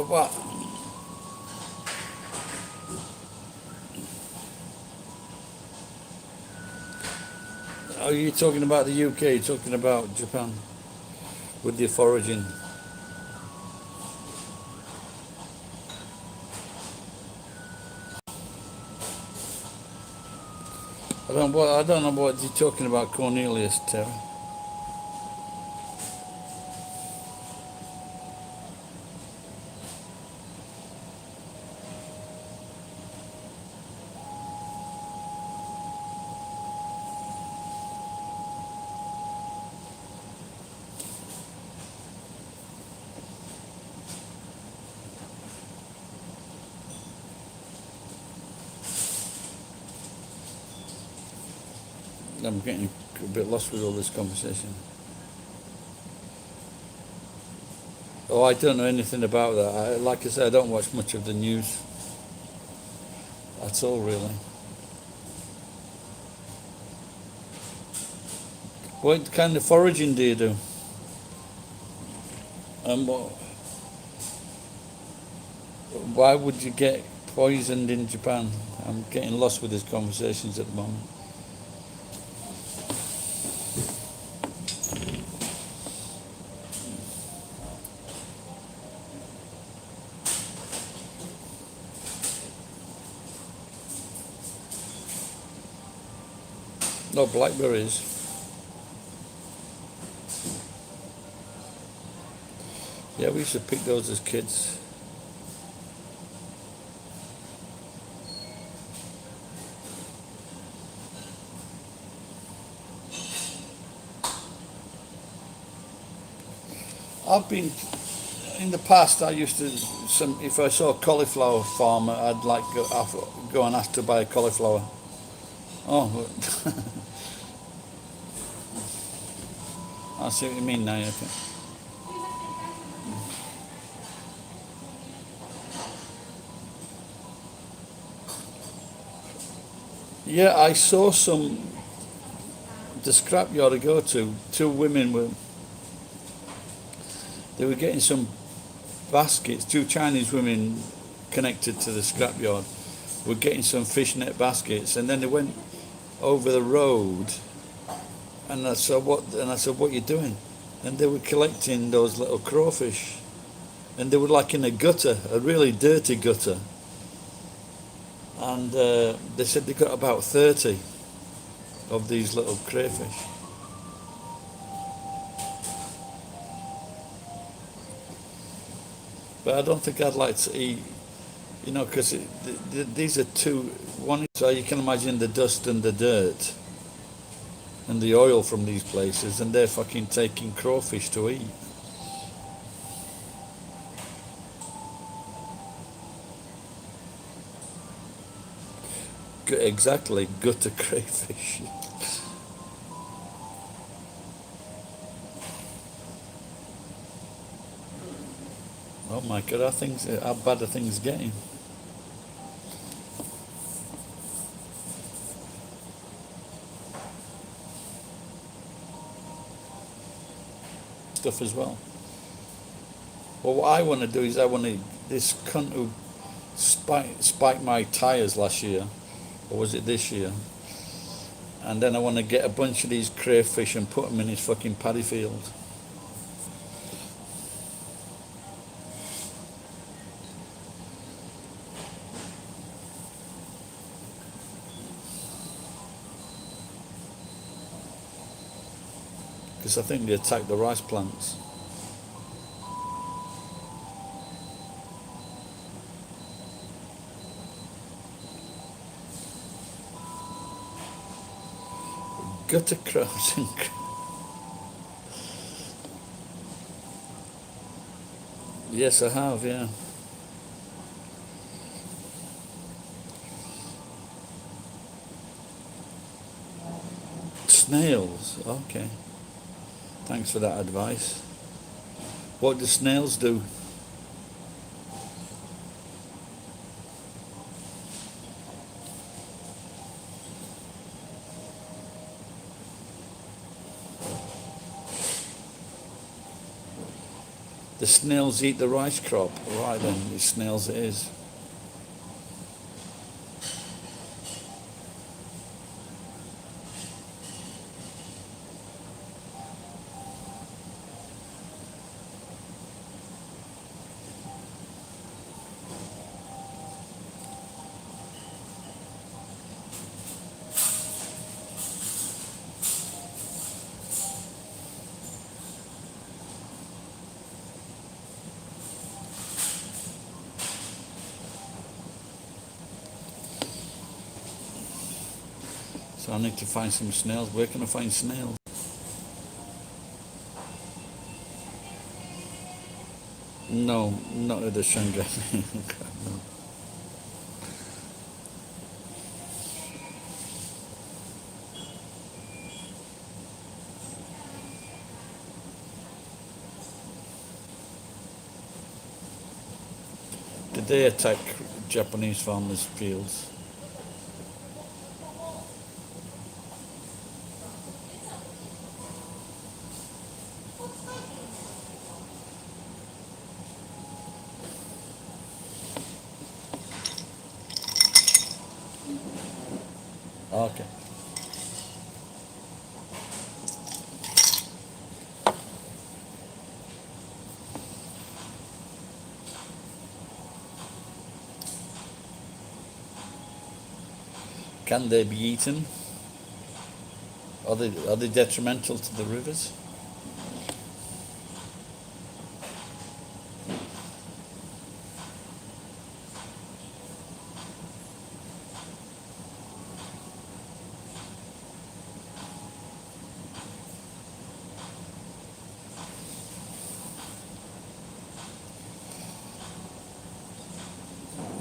What? Are you talking about the UK? Talking about Japan with the foraging? I don't know what you're talking about, Cornelius, Terry. I'm getting a bit lost with all this conversation. Oh, I don't know anything about that. Like I said, I don't watch much of the news at all, really. What kind of foraging do you do? And why would you get poisoned in Japan? I'm getting lost with these conversations at the moment. No, blackberries. Yeah, we used to pick those as kids. I've been in the past. I used to if I saw a cauliflower farmer, I'd like go and ask to buy a cauliflower. Oh, I see what you mean now. Okay. Yeah, I saw the scrapyard I go to. Two women they were getting some baskets. Two Chinese women connected to the scrapyard were getting some fishnet baskets, and then they went over the road, and I said, "What are you doing?" And they were collecting those little crawfish, and they were like in a gutter, a really dirty gutter. And they said they got about 30 of these little crayfish. But I don't think I'd like to eat, because these are one, so you can imagine the dust and the dirt and the oil from these places, and they're fucking taking crawfish to eat. Exactly, gutter crayfish. Oh my God, how bad are things getting? Stuff as well. Well, what I want to do is this cunt who spiked my tyres last year, or was it this year? And then I want to get a bunch of these crayfish and put them in his fucking paddy field. Because I think they attack the rice plants. Gutter crabs and yes, I have, yeah. Snails, okay. Thanks for that advice. What do snails do? The snails eat the rice crop. Right then, it's snails it is. So I need to find some snails. Where can I find snails? No, not at the Shanghai. No. Did they attack Japanese farmers' fields? Okay. Can they be eaten? Are they detrimental to the rivers?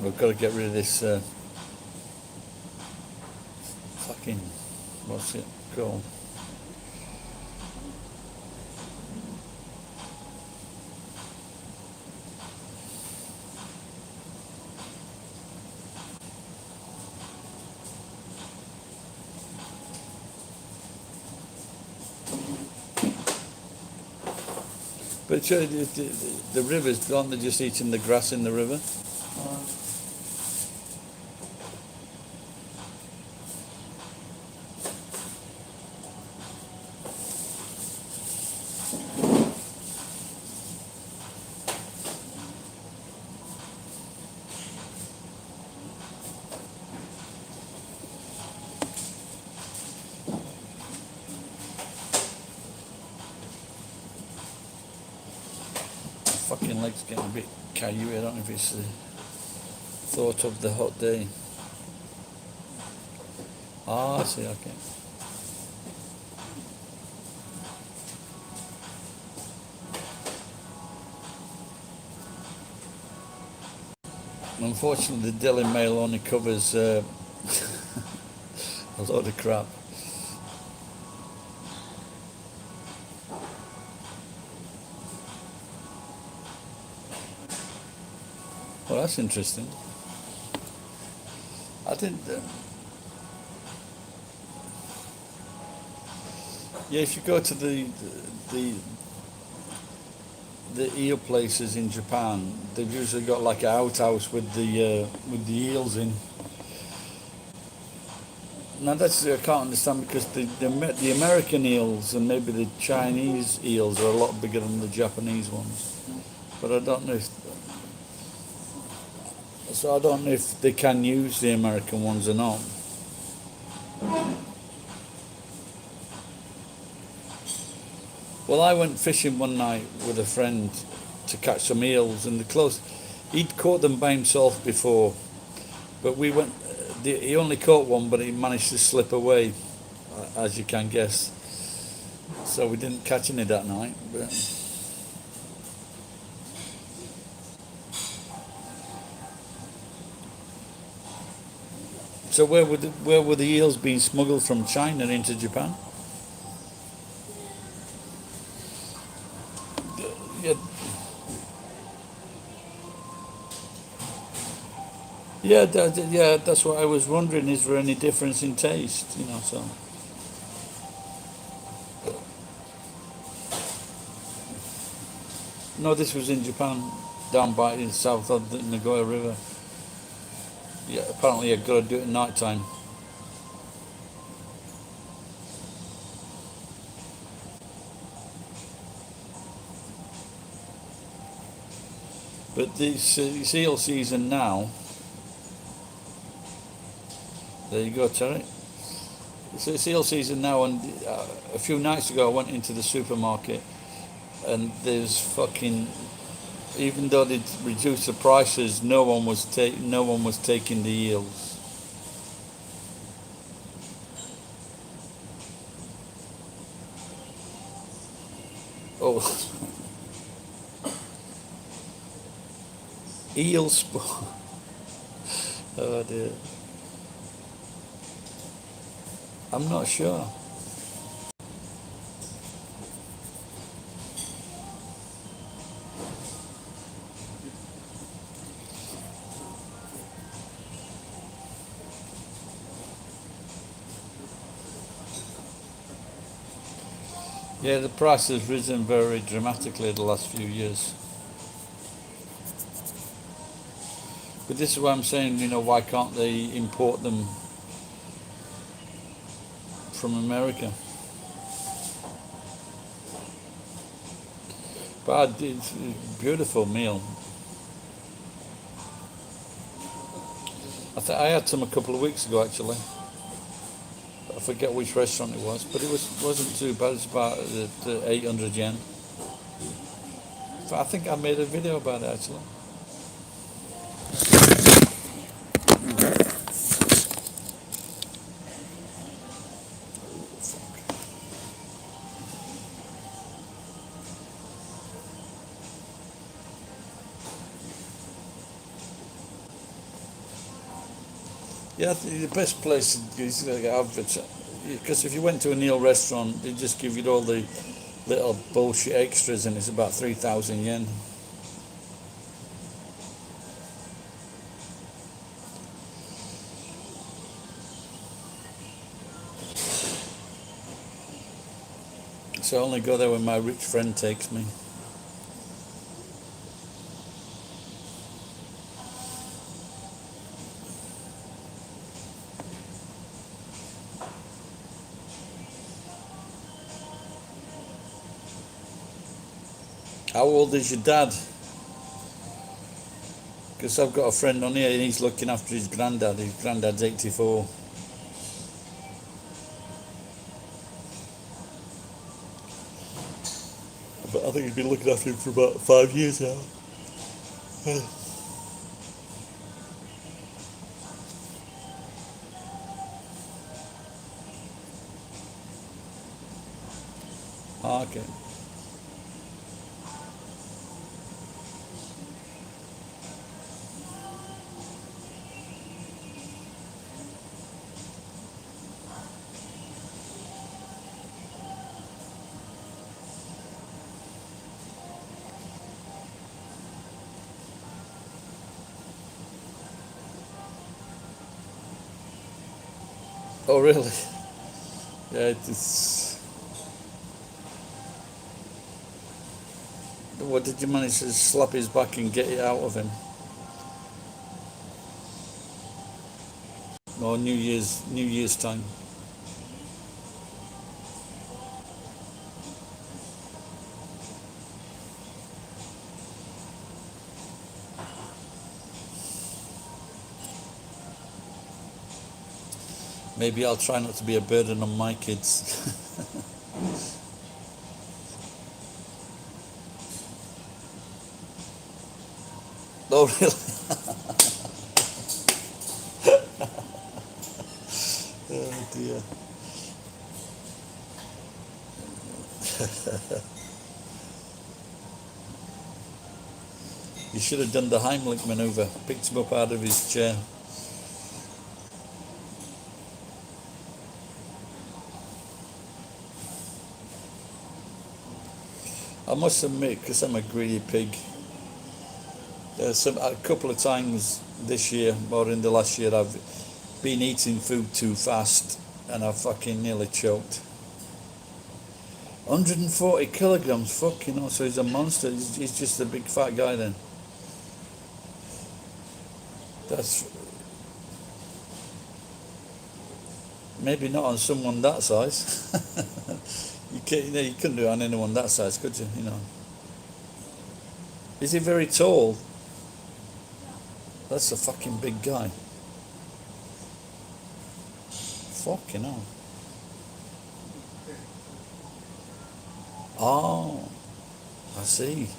We've got to get rid of this fucking, what's it called? But the rivers, aren't they just eating the grass in the river? Fucking leg's getting a bit cailloux. I don't know if it's the thought of the hot day. Ah, I see, okay. Unfortunately, the Daily Mail only covers a lot of crap. Well, that's interesting. I didn't. Yeah, if you go to the the eel places in Japan, they've usually got like an outhouse with the eels in. Now that's I can't understand because the American eels and maybe the Chinese eels are a lot bigger than the Japanese ones. But I don't know if so. I don't know if they can use the American ones or not. Well, I went fishing one night with a friend to catch some eels, and he'd caught them by himself before, but we went. He only caught one, but he managed to slip away, as you can guess. So we didn't catch any that night. But so where were the eels being smuggled from China into Japan? Yeah, yeah, yeah. That's what I was wondering. Is there any difference in taste? So no, this was in Japan, down by in south of the Nagoya River. Yeah, apparently I've got to do it at night time. But this eel season now. There you go, Terry. It's eel season now, and a few nights ago I went into the supermarket, and there's fucking. Even though they reduced the prices, no one was taking the eels. Eel sport. Oh dear. I'm not sure. Yeah, the price has risen very dramatically the last few years. But this is why I'm saying, why can't they import them from America? But it's a beautiful meal. I had some a couple of weeks ago actually. I forget which restaurant it was, but wasn't too bad. It's about the 800 yen. I think I made a video about it actually. Yeah, the best place is to get adverts. Because if you went to a Neil restaurant, they just give you all the little bullshit extras, and it's about 3,000 yen. So I only go there when my rich friend takes me. How old is your dad? Because I've got a friend on here and he's looking after his granddad. His granddad's 84. But I think he's been looking after him for about 5 years now. Okay. Oh, really? Yeah, it's. What did you manage to slap his back and get it out of him? Or New Year's time? Maybe I'll try not to be a burden on my kids. Oh, really? Oh, dear. You should have done the Heimlich maneuver, picked him up out of his chair. I must admit, because I'm a greedy pig, a couple of times this year, or in the last year, I've been eating food too fast and I fucking nearly choked. 140 kilograms, fucking hell, so he's a monster. He's just a big fat guy then. That's maybe not on someone that size. You couldn't do it on anyone that size, could you? Is he very tall? That's a fucking big guy. Fucking hell. Oh, I see.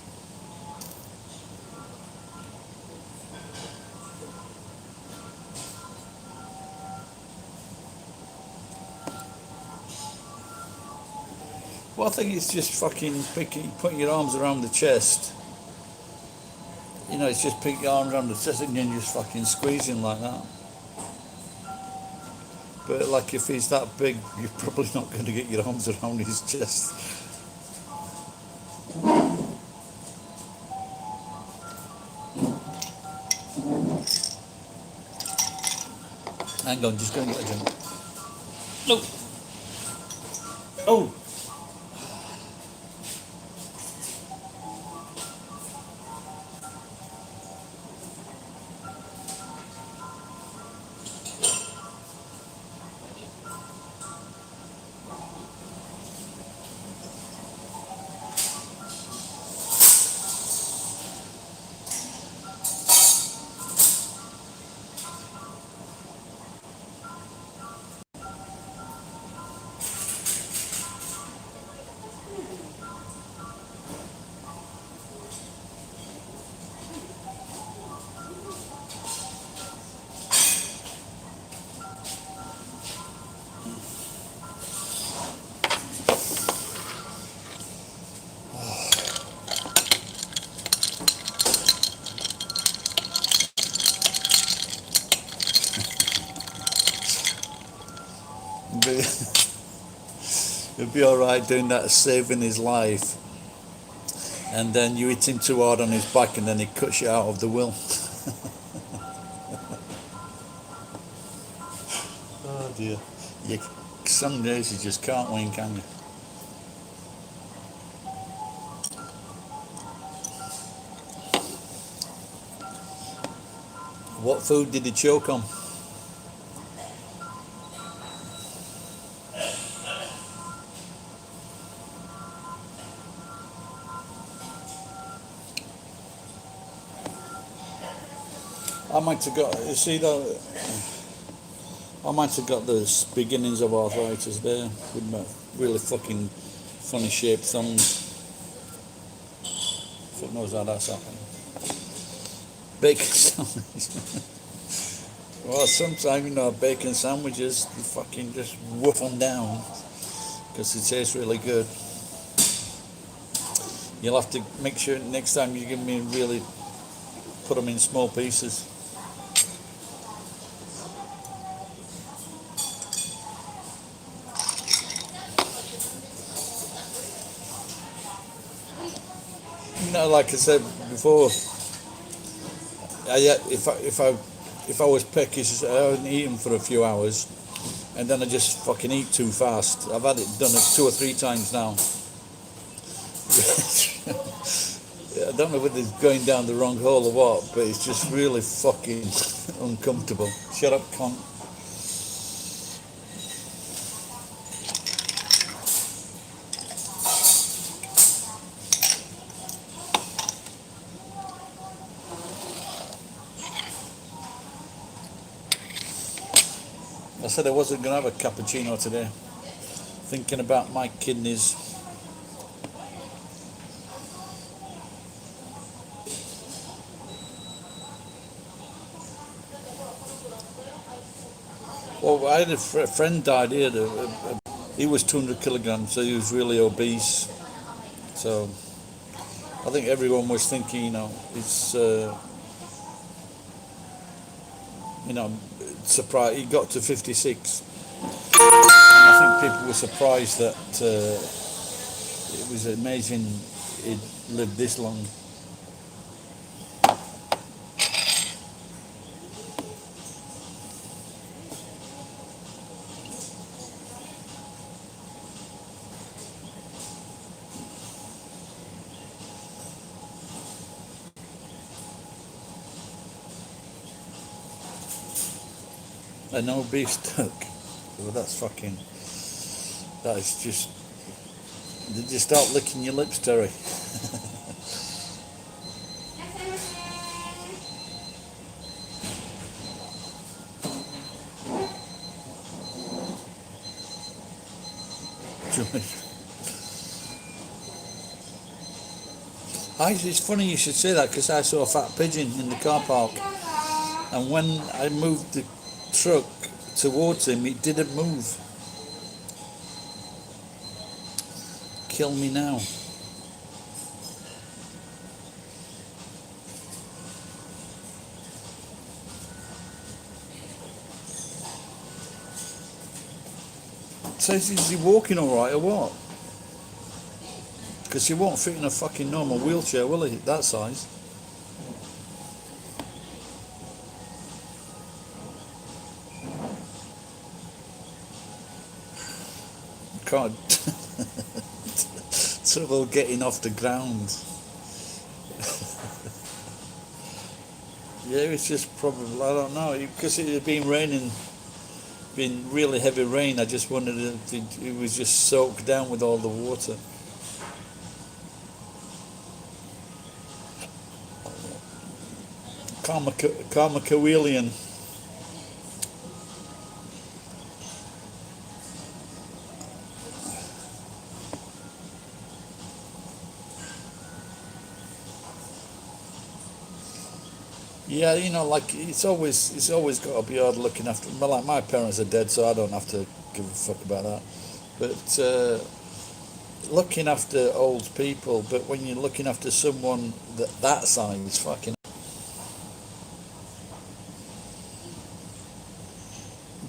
Well, I think it's just fucking putting your arms around the chest You know, it's just put your arm around the chest and then just fucking squeezing like that. But like if he's that big, you're probably not going to get your arms around his chest. Hang on, just go and get a drink. No. Oh. He'll be alright doing that, saving his life. And then you hit him too hard on his back and then he cuts you out of the will. Oh dear. You, some days you just can't win, can you? What food did he choke on? I might have got, you see that, I might have got the beginnings of arthritis there with my really fucking funny shaped thumbs. Fuck knows how that's happened. Bacon sandwich. Well, sometimes, you know, bacon sandwiches, you fucking just woof them down because it tastes really good. You'll have to make sure next time you give me really put them in small pieces. You know, like I said before, if I was peckish, I wouldn't eat them for a few hours, and then I just fucking eat too fast. I've had it done 2 or 3 times now. I don't know whether it's going down the wrong hole or what, but it's just really fucking uncomfortable. Shut up, cunt. I said I wasn't going to have a cappuccino today. Thinking about my kidneys. Well, I had a friend died here. He was 200 kilograms, so he was really obese. So I think everyone was thinking, you know, it's, you know, surprised. He got to 56. And I think people were surprised that it was amazing he'd lived this long. I know beef stuck. Well, that's fucking. That is just. Did you start licking your lips, Terry? It's funny you should say that because I saw a fat pigeon in the car park, and when I moved the truck towards him, it didn't move. Kill me now. So is he walking all right or what? Because he won't fit in a fucking normal wheelchair, will he? That size. Can't. Trouble getting off the ground. Yeah, it's just probably, I don't know, because it had been raining, been really heavy rain. I just wondered if it was just soaked down with all the water. Karma Kawelian. Yeah, like it's always got to be hard looking after. Well, like my parents are dead, so I don't have to give a fuck about that. But looking after old people, but when you're looking after someone that size, fucking.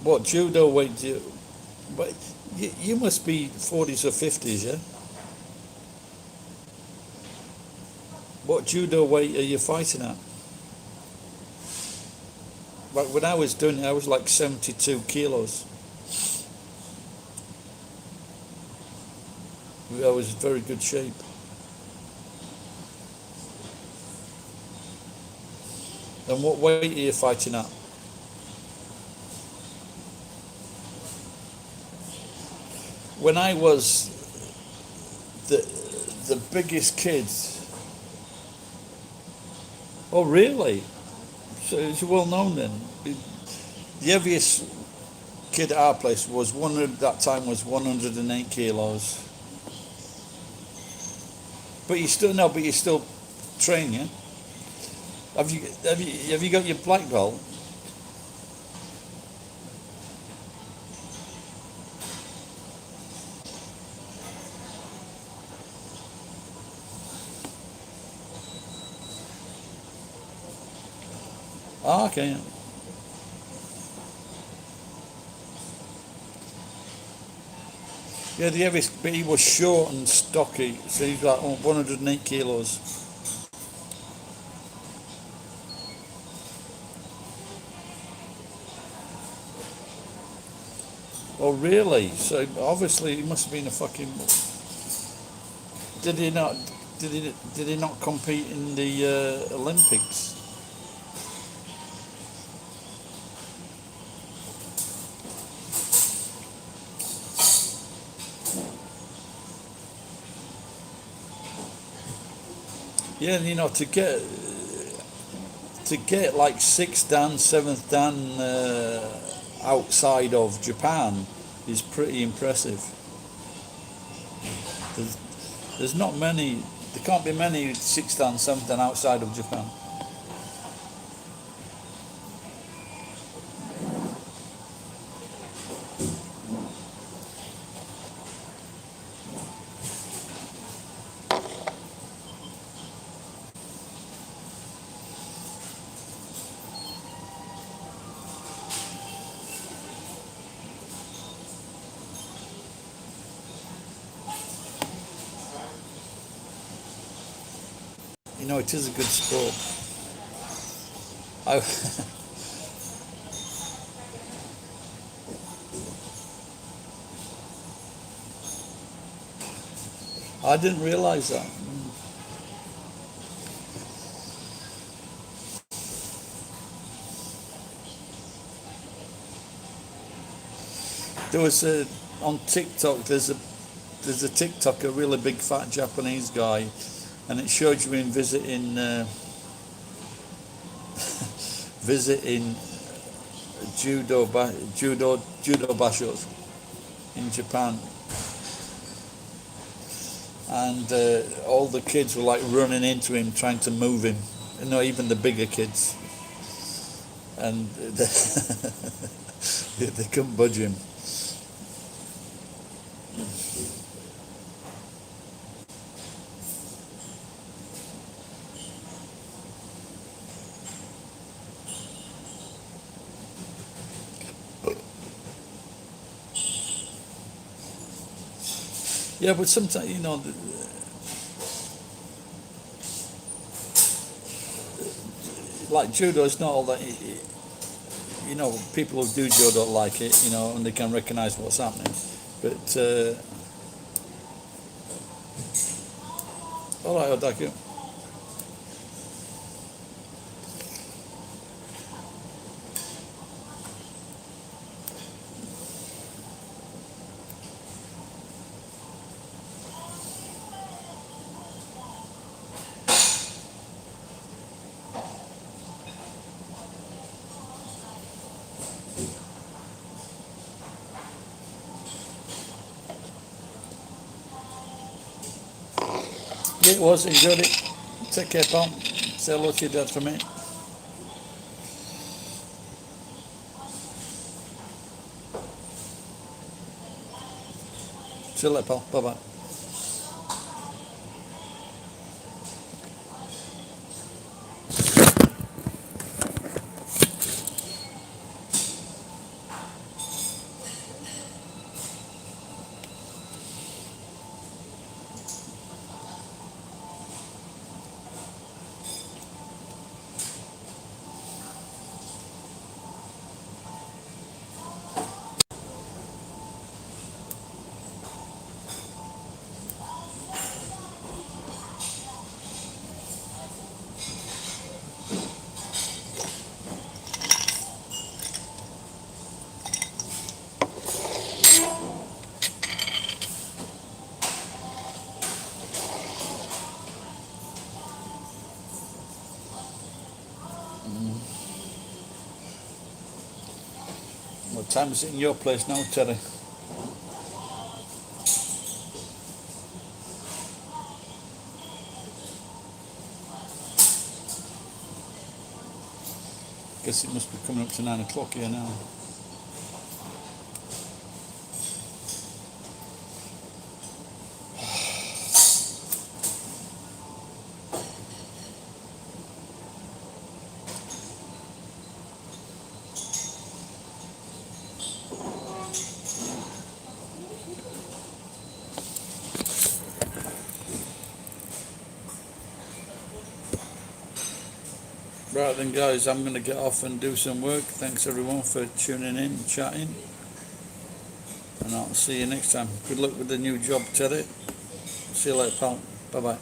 What judo weight do you? But you must be 40s or 50s, yeah. What judo weight are you fighting at? Like when I was doing it, I was like 72 kilos. I was in very good shape. And what weight are you fighting at? When I was the the biggest kid. Oh, really? So it's well known then. The heaviest kid at our place was 100. That time was 108 kilos. But you still no. But you still train, yeah. Have you got your black belt? Ah, okay. Yeah. Yeah, the heaviest, but he was short and stocky, so he's like 108 kilos. Oh, really? So obviously he must have been a fucking. Did he not? Did he not compete in the Olympics? Yeah, to get like sixth dan, seventh dan outside of Japan is pretty impressive. There's, there's not many. There can't be many sixth dan, seventh dan outside of Japan. It is a good sport. I, I didn't realise that. There was on TikTok. There's a TikTok, a really big fat Japanese guy, and it showed you him visiting judo bashos in Japan, and all the kids were like running into him, trying to move him. Even the bigger kids, and they couldn't budge him. Yeah, but sometimes like judo, it's not all that. People who do judo don't like it, and they can recognise what's happening. But all right, Odaku. Yeah, it was. Enjoyed it. Take care, pal. Say hello to your dad for me. See you later, pal. Bye bye. What time is it in your place now, Terry? Guess it must be coming up to 9 o'clock here now. Right then, guys, I'm going to get off and do some work. Thanks everyone for tuning in, chatting, and I'll see you next time. Good luck with the new job, Terry. See you later, pal. Bye bye.